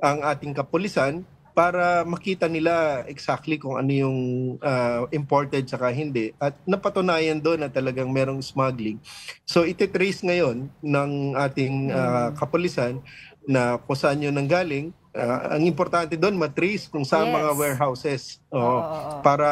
ang ating kapulisan para makita nila exactly kung ano yung imported saka hindi. At napatunayan doon na talagang merong smuggling. So ititrace ngayon ng ating kapulisan na kung saan yun nanggaling. Ang importante doon, matrace kung saan mga warehouses para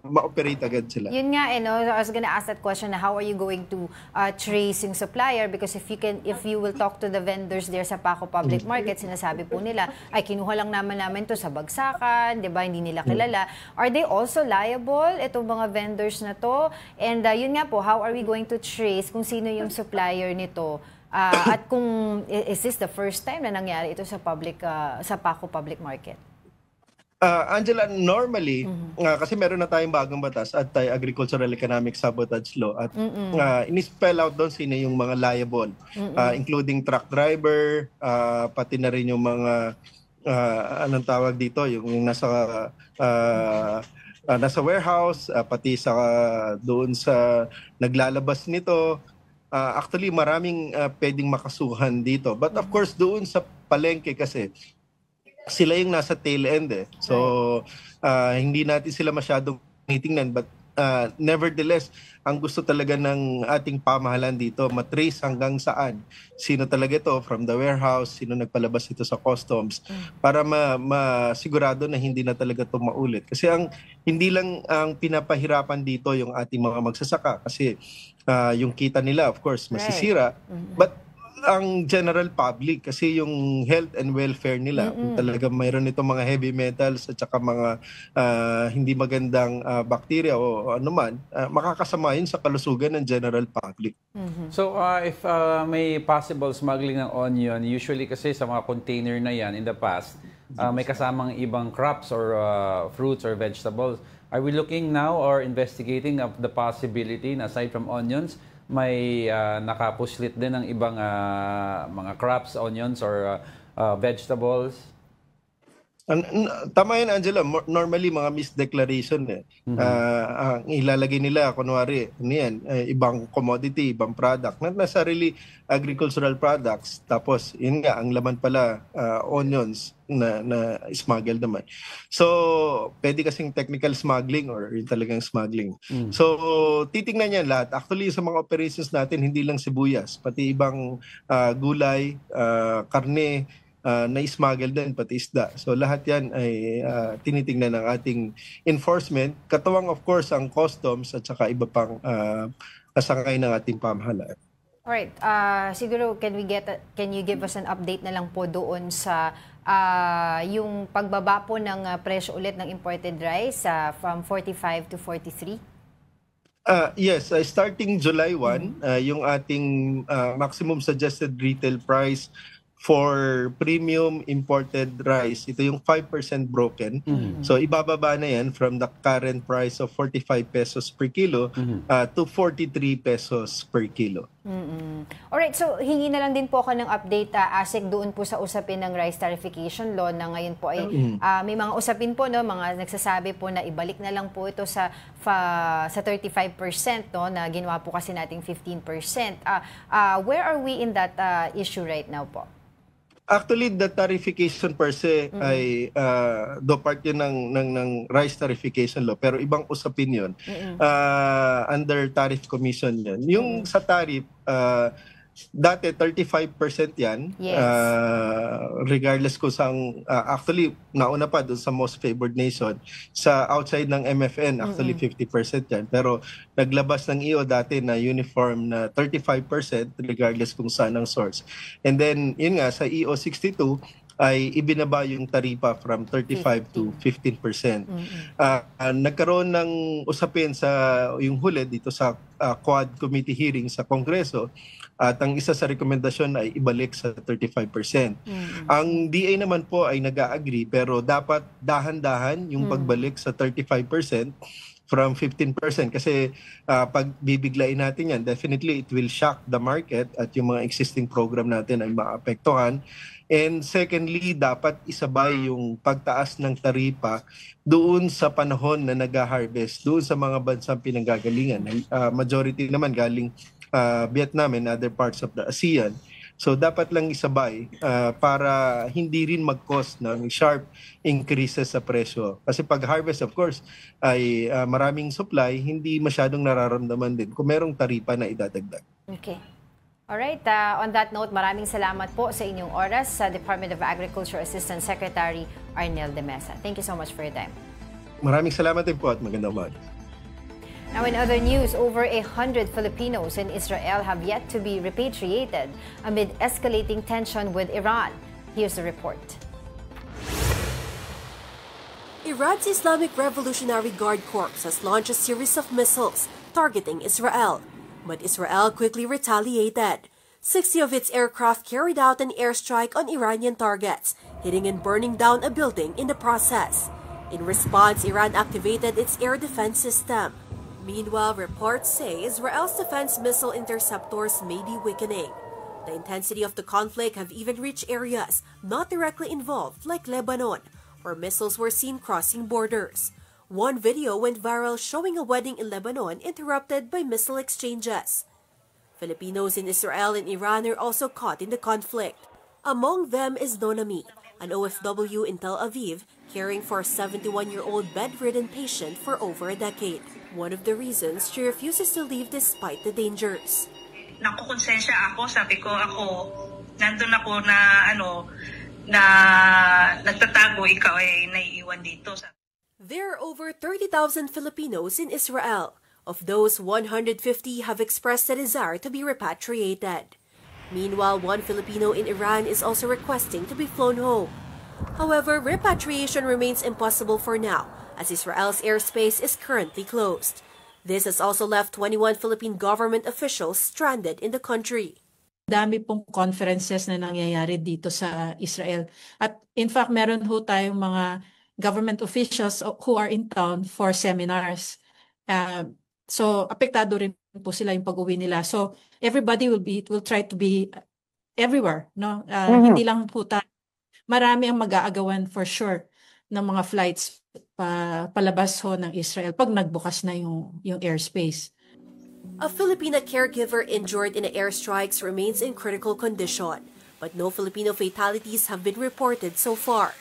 ma-operate agad sila. Yun nga, I was gonna ask that question na how are you going to trace yung supplier, because if you will talk to the vendors there sa Paco Public Market, sinasabi po nila, ay kinuha lang namin to sa bagsakan, di ba, hindi nila kilala. Are they also liable, itong mga vendors na to? And yun nga po, how are we going to trace kung sino yung supplier nito? At kung is this the first time na nangyari ito sa Paco Public Market? Angela, normally, kasi meron na tayong bagong batas at Agricultural Economic Sabotage Law at in-spell out doon sino yung mga liable, including truck driver, pati na rin yung mga anong tawag dito, yung nasa warehouse, pati sa doon sa naglalabas nito. Actually, maraming pwedeng makasuhan dito. But of course, doon sa palengke kasi, sila yung nasa tail end . So, hindi natin sila masyadong tinitingnan. But nevertheless, ang gusto talaga ng ating pamahalaan dito, matrace hanggang saan, sino talaga ito, from the warehouse, sino nagpalabas ito sa customs, para masigurado na hindi na talaga ito maulit. Kasi hindi lang ang pinapahirapan dito yung ating mga magsasaka, kasi yung kita nila, of course, masisira, but ang general public, kasi yung health and welfare nila, kung talaga mayroon itong mga heavy metals at saka mga hindi magandang bacteria o anuman, makakasama yun sa kalusugan ng general public. So if may possible smuggling ng onion, usually kasi sa mga container na yan in the past, may kasamang ibang crops or fruits or vegetables. Are we looking now or investigating of the possibility na aside from onions, may nakapuslit din ng ibang mga crops, onions, or vegetables? Tama yan, Angela. Normally, mga misdeclaration. Ang ilalagay nila, kunwari, ibang commodity, ibang product, not necessarily agricultural products. Tapos, yun nga, ang laman pala, onions na smuggled naman. So, pwede kasing technical smuggling or yung talagang smuggling. So, titingnan yan lahat. Actually, sa mga operations natin, hindi lang sibuyas, pati ibang gulay, karne, na-smuggle din, pati isda. So lahat yan ay tinitingnan ng ating enforcement. Katuwang of course ang customs at saka iba pang kasangay ng ating pamahalaan. Alright, siguro can you give us an update na lang po doon sa yung pagbaba po ng presyo ulit ng imported rice from 45 to 43? Yes, starting July 1, yung ating maximum suggested retail price for premium imported rice, ito yung 5% broken. So ibababa na yan from the current price of 45 pesos per kilo to 43 pesos per kilo. Alright, so hingi na lang din po ako ng update, ASEC, doon po sa usapin ng rice tarification law na ngayon po ay may mga usapin po, no, mga nagsasabi po na ibalik na lang po ito sa 35%, no, na ginawa po kasi nating 15%. Where are we in that issue right now po? Actually, the tarification per se ay do part yun ng rice tarification law, pero ibang usapin yun. Under tariff commission yun. Yung sa tariff, dati 35% yan, yes. Regardless kung saan, actually nauna pa doon sa most favored nation, sa outside ng MFN actually 50% yan, pero naglabas ng EO dati na uniform na 35% regardless kung saan ang source. And then yun nga sa EO 62 ay ibinaba yung taripa from 35 to 15%. Nagkaroon ng usapin sa yung huli dito sa Quad Committee hearing sa Kongreso, at ang isa sa rekomendasyon ay ibalik sa 35%. Ang DA naman po ay nag-agree, pero dapat dahan-dahan yung pagbalik sa 35% from 15%, kasi pag bibiglain natin yan, definitely it will shock the market at yung mga existing program natin ay maapektuhan. And secondly, dapat isabay yung pagtaas ng taripa doon sa panahon na nag-harvest, doon sa mga bansang pinanggagalingan. Majority naman galing Vietnam and other parts of the ASEAN. So dapat lang isabay para hindi rin mag-cause ng sharp increases sa presyo. Kasi pag harvest, of course, ay maraming supply, hindi masyadong nararamdaman din kung merong taripa na idadagdag. Okay. Alright, on that note, maraming salamat po sa inyong oras sa Department of Agriculture Assistant Secretary Arnel de Mesa. Thank you so much for your time. Maraming salamat din po at magandang umaga. Now in other news, over 100 Filipinos in Israel have yet to be repatriated amid escalating tension with Iran. Here's the report. Iran's Islamic Revolutionary Guard Corps has launched a series of missiles targeting Israel, but Israel quickly retaliated. 60 of its aircraft carried out an airstrike on Iranian targets, hitting and burning down a building in the process. In response, Iran activated its air defense system. Meanwhile, reports say Israel's defense missile interceptors may be weakening. The intensity of the conflict have even reached areas not directly involved, like Lebanon, where missiles were seen crossing borders. One video went viral showing a wedding in Lebanon interrupted by missile exchanges. Filipinos in Israel and Iran are also caught in the conflict. Among them is Nonami, an OFW in Tel Aviv, caring for a 71-year-old bedridden patient for over a decade. One of the reasons she refuses to leave despite the dangers. Nakukonsensya ako, sabi ko nandun ako na nagtatago, ikaw ay naiiwan dito. There are over 30,000 Filipinos in Israel. Of those, 150 have expressed a desire to be repatriated. Meanwhile, one Filipino in Iran is also requesting to be flown home. However, repatriation remains impossible for now, as Israel's airspace is currently closed. This has also left 21 Philippine government officials stranded in the country. Dami pong conferences na nangyayari dito sa Israel. At in fact, meron ho tayong mga government officials who are in town for seminars. So, apektado rin po sila yung pag-uwi nila. So, everybody will try to be everywhere, no? Hindi lang po tayo. Marami ang mag-aagawan for sure ng mga flights palabas ho ng Israel pag nagbukas na yung airspace. A Filipina caregiver injured in the airstrikes remains in critical condition, but no Filipino fatalities have been reported so far.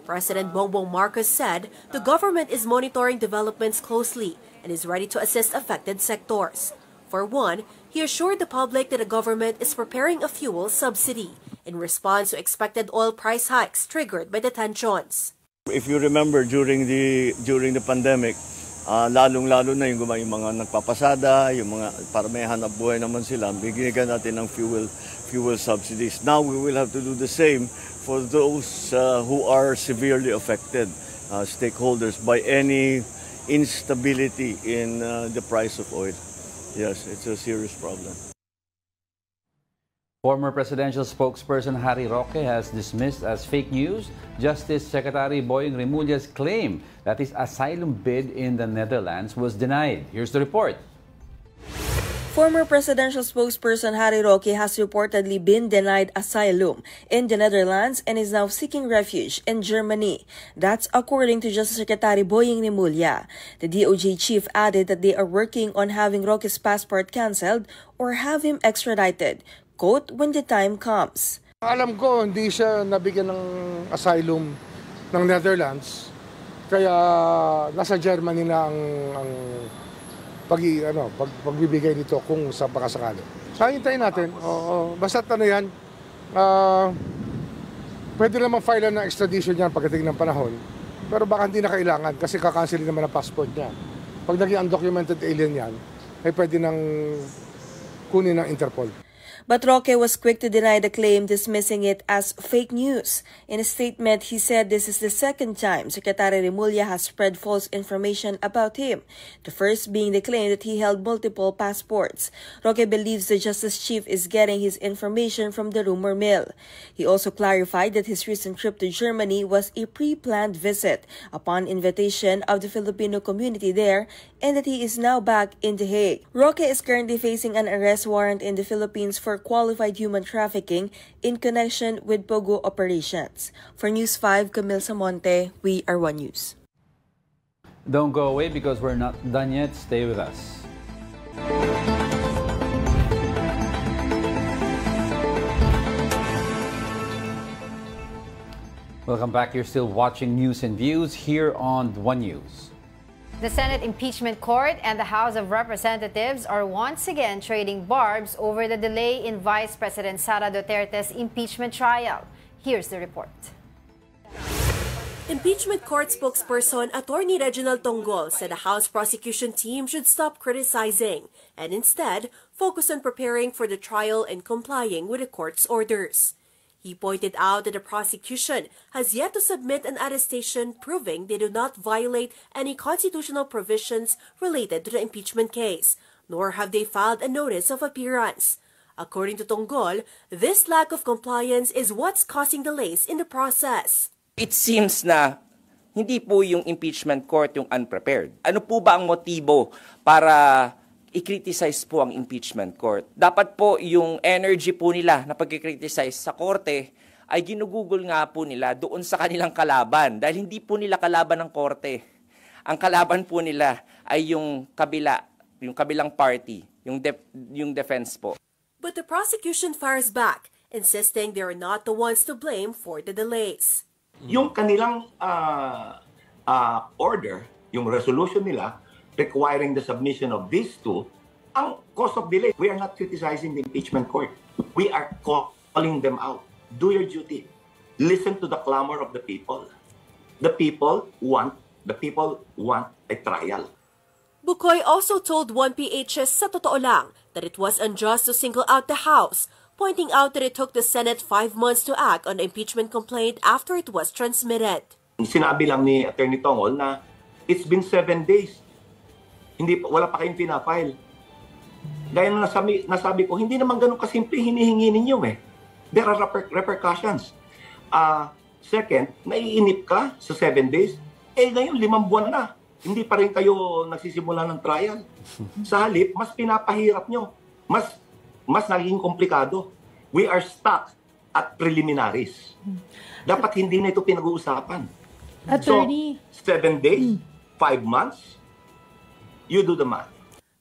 President Bongbong Marcos said the government is monitoring developments closely and is ready to assist affected sectors. For one, he assured the public that the government is preparing a fuel subsidy in response to expected oil price hikes triggered by the tensions. If you remember during the pandemic, lalong-lalo na yung mga nagpapasada, yung mga para may hanap buhay naman sila, bigyan natin ng fuel subsidies. Now we will have to do the same for those who are severely affected, stakeholders, by any instability in the price of oil. Yes, it's a serious problem. Former presidential spokesperson Harry Roque has dismissed as fake news Justice Secretary Boying Remulla's claim that his asylum bid in the Netherlands was denied. Here's the report. Former presidential spokesperson Harry Roque has reportedly been denied asylum in the Netherlands and is now seeking refuge in Germany. That's according to Justice Secretary Boying Remulla. The DOJ chief added that they are working on having Roque's passport cancelled or have him extradited, quote, when the time comes. Alam ko hindi siya nabigyan ng asylum ng Netherlands, kaya nasa Germany na ang pagbibigay nito kung sa pakasakali. Hintayin natin. Basta yan, pwede namang file ng extradition yan pagdating ng panahon. Pero baka hindi na kailangan kasi kakancelin naman ang passport niya. Pag naging undocumented alien yan, ay pwede nang kunin ng Interpol. But Roque was quick to deny the claim, dismissing it as fake news. In a statement, he said this is the second time Secretary Remulla has spread false information about him, the first being the claim that he held multiple passports. Roque believes the Justice Chief is getting his information from the rumor mill. He also clarified that his recent trip to Germany was a pre-planned visit upon invitation of the Filipino community there, and that he is now back in The Hague. Roque is currently facing an arrest warrant in the Philippines for qualified human trafficking in connection with Pogo operations. For News 5, Camille Samonte, We Are One News. Don't go away because we're not done yet. Stay with us. Welcome back. You're still watching News and Views here on One News. The Senate Impeachment Court and the House of Representatives are once again trading barbs over the delay in Vice President Sara Duterte's impeachment trial. Here's the report. Impeachment Court spokesperson Attorney Reginald Tonggol said the House prosecution team should stop criticizing and instead focus on preparing for the trial and complying with the court's orders. He pointed out that the prosecution has yet to submit an attestation proving they do not violate any constitutional provisions related to the impeachment case, nor have they filed a notice of appearance. According to Tonggol, this lack of compliance is what's causing delays in the process. It seems na hindi po yung impeachment court yung unprepared. Ano po ba ang motibo para i-criticize po ang impeachment court? Dapat po yung energy po nila na pag-criticize sa korte ay ginugugol nga po nila doon sa kanilang kalaban dahil hindi po nila kalaban ng korte. Ang kalaban po nila ay yung kabilang party, yung defense po. But the prosecution fires back, insisting they are not the ones to blame for the delays. Yung kanilang order, yung resolution nila requiring the submission of these two, ang cause of delay. We are not criticizing the impeachment court. We are calling them out. Do your duty. Listen to the clamor of the people. The people want a trial. Bukoy also told 1PHS sa totoo lang that it was unjust to single out the House, pointing out that it took the Senate 5 months to act on the impeachment complaint after it was transmitted. Sinabi lang ni Attorney Tongol na it's been 7 days. Wala pa kayong pinafile. Gaya na nasabi ko, hindi naman ganun kasimple hinihingi ninyo eh. There are repercussions. Second, naiinip ka sa 7 days, ngayon 5 buwan na. Hindi pa rin kayo nagsisimula ng trial. Sa halip, mas pinapahirap nyo. Mas naging komplikado. We are stuck at preliminaries. Dapat hindi na ito pinag-uusapan. Attorney. So, 7 days, 5 months, you do the math.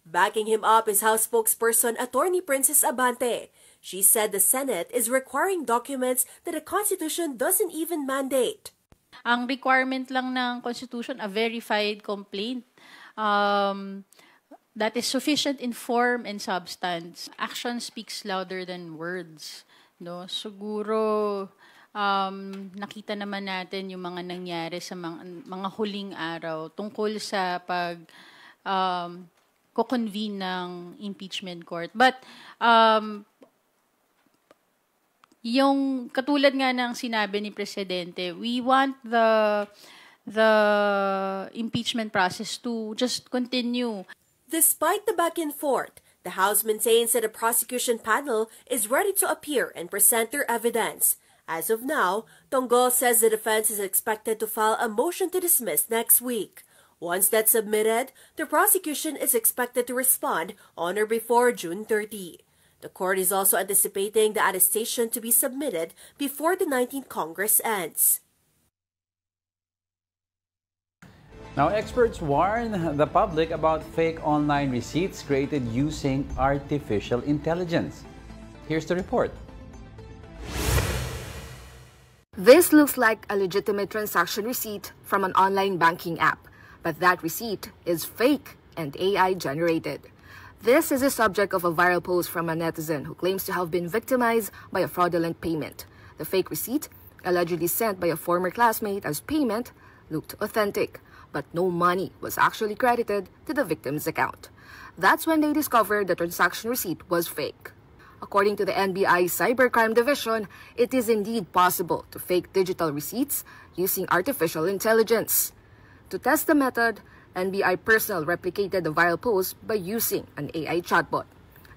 Backing him up is House spokesperson Attorney Princess Abante. She said the Senate is requiring documents that the Constitution doesn't even mandate. Ang requirement lang ng Constitution, a verified complaint that is sufficient in form and substance. Action speaks louder than words. No? Siguro, nakita naman natin yung mga nangyari sa mga huling araw tungkol sa ko-convene ng impeachment court. But yung katulad nga ng sinabi ni Presidente, we want the impeachment process to just continue. Despite the back and forth, the House maintains that a prosecution panel is ready to appear and present their evidence. As of now, Tonggol says the defense is expected to file a motion to dismiss next week. Once that's submitted, the prosecution is expected to respond on or before June 30. The court is also anticipating the attestation to be submitted before the 19th Congress ends. Now, experts warn the public about fake online receipts created using artificial intelligence. Here's the report. This looks like a legitimate transaction receipt from an online banking app, but that receipt is fake and AI generated. This is the subject of a viral post from a netizen who claims to have been victimized by a fraudulent payment. The fake receipt, allegedly sent by a former classmate as payment, looked authentic, but no money was actually credited to the victim's account. That's when they discovered the transaction receipt was fake. According to the NBI Cybercrime Division, it is indeed possible to fake digital receipts using artificial intelligence. To test the method, NBI personnel replicated the viral post by using an AI chatbot.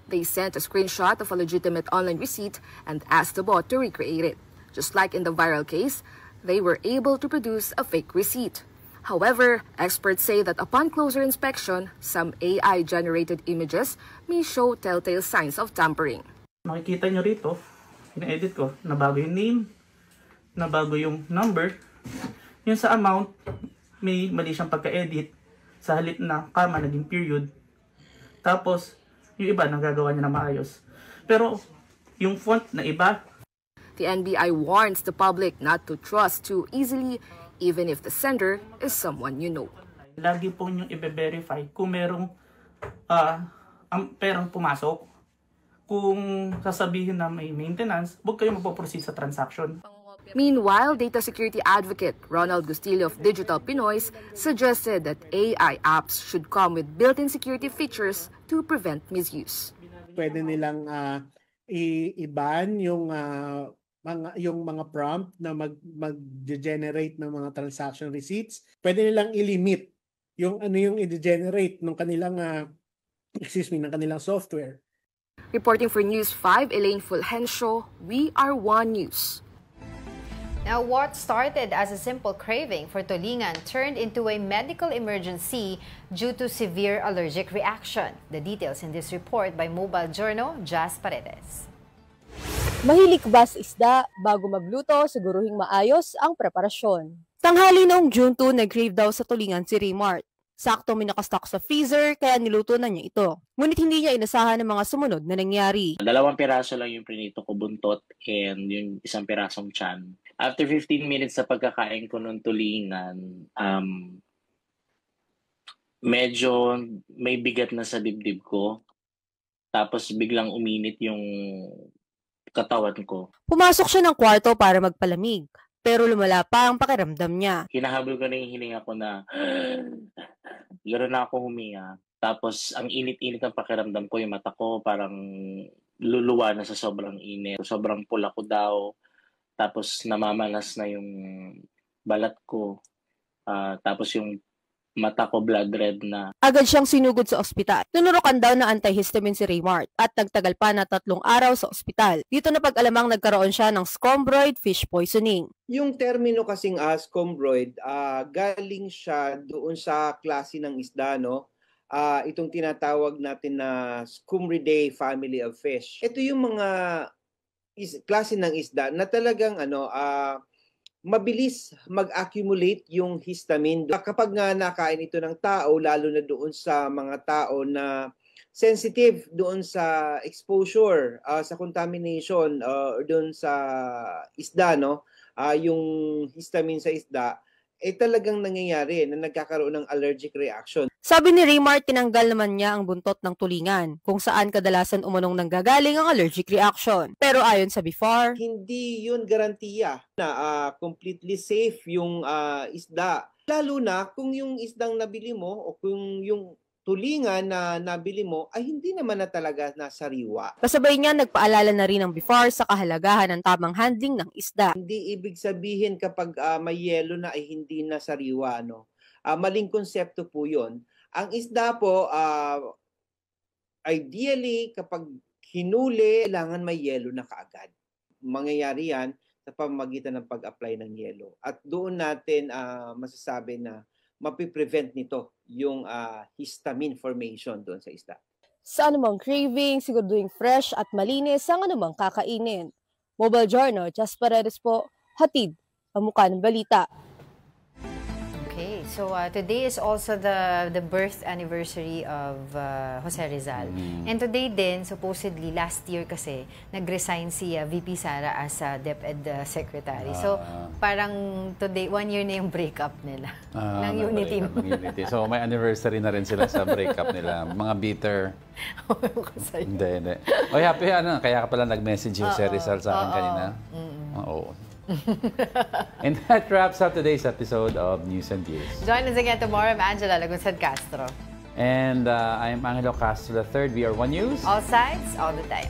They sent a screenshot of a legitimate online receipt and asked the bot to recreate it. Just like in the viral case, they were able to produce a fake receipt. However, experts say that upon closer inspection, some AI-generated images may show telltale signs of tampering. Makikita nyo rito, ina-edit ko, nabago yung name, nabago yung number, yung sa amount, may mali siyang pagka-edit, sa halip na kama naging period. Tapos, yung iba nagagawa niya na maayos. Pero, yung font na iba. The NBI warns the public not to trust too easily, even if the sender is someone you know. Lagi po niyong i-verify kung merong perang pumasok. Kung sasabihin na may maintenance, huwag kayong magpo-proceed sa transaction. Meanwhile, data security advocate Ronald Gustillo of Digital Pinoys suggested that AI apps should come with built-in security features to prevent misuse. Pwede nilang i-ban yung mga prompt na mag-generate ng mga transaction receipts. Pwede nilang i-limit yung yung i-generate ng kanilang ng kanilang software. Reporting for News 5, Elaine Fulgencio, We Are One News. Now, what started as a simple craving for tulingan turned into a medical emergency due to severe allergic reaction. The details in this report by Mobile Journal, Jazz Paredes. Mahilig ba sa isda? Bago magluto, siguruhing maayos ang preparasyon. Tanghali noong June 2, nag-crave daw sa tulingan si Raymart. Sakto may nakastock sa freezer, kaya niluto na niya ito. Ngunit hindi niya inasahan ang mga sumunod na nangyari. 2 piraso lang yung prinito ko buntot and yung 1 pirasong tiyan. After 15 minutes sa pagkakain ko ng tulingan, medyo may bigat na sa dibdib ko. Tapos biglang uminit yung katawan ko. Pumasok siya ng kwarto para magpalamig, pero lumala pa ang pakiramdam niya. Hinahabol ko na yung hininga ko na gano'n na ako huminga. Tapos ang init-init ng pakiramdam ko, yung mata ko parang luluwa na sa sobrang init. Sobrang pula ko daw. Tapos namamalas na yung balat ko. Tapos yung mata ko blood red na. Agad siyang sinugod sa ospital. Tinurukan daw na antihistamine si Raymart at nagtagal pa na 3 araw sa ospital. Dito na pag-alamang nagkaroon siya ng scombroid fish poisoning. Yung termino kasing scombroid, galing siya doon sa klase ng isda, no? Itong tinatawag natin na Scombroidae family of fish. Ito yung mga klase ng isda na talagang mabilis mag-accumulate yung histamine. Kapag nga nakain ito ng tao, lalo na doon sa mga tao na sensitive doon sa exposure, sa contamination, or doon sa isda, no? Yung histamine sa isda, talagang nangyayari na nagkakaroon ng allergic reaction. Sabi ni Raymart, tinanggal naman niya ang buntot ng tulingan, kung saan kadalasan umunong nanggagaling ang allergic reaction. Pero ayon sa BIFAR, hindi yun garantiya na completely safe yung isda. Lalo na kung yung isdang nabili mo o kung yung tulingan na nabili mo ay hindi naman na talaga nasariwa. Kasabay niya, nagpaalala na rin ang BIFAR sa kahalagahan ng tamang handling ng isda. Hindi ibig sabihin kapag may yelo na ay hindi nasariwa, no? Maling konsepto po yun. Ang isda po, ideally, kapag hinuli, kailangan may yelo na kaagad. Mangyayari yan sa pamamagitan ng pag-apply ng yelo. At doon natin masasabi na mapiprevent nito yung histamine formation doon sa isda. Sa anumang craving, siguraduhin fresh at malinis ang anumang kakainin. Mobile Journal, Just Paredes po, hatid ang mukha ng balita. Okay, so today is also the birth anniversary of Jose Rizal. And today din, supposedly, last year kasi, nag-resign si VP Sara as DepEd Secretary. So, parang today, 1 year na yung breakup nila ng Unity. So, may anniversary na rin sila sa breakup nila. Mga bitter. Hindi. Oy, happy, kaya ka pala nag-message yung Jose Rizal sa akin kanina. Oo. And that wraps up today's episode of News and Views. Join us again tomorrow. I'm Angela Lagunsad Castro. And I'm Angelo Castro III. We are One News. All sides, all the time.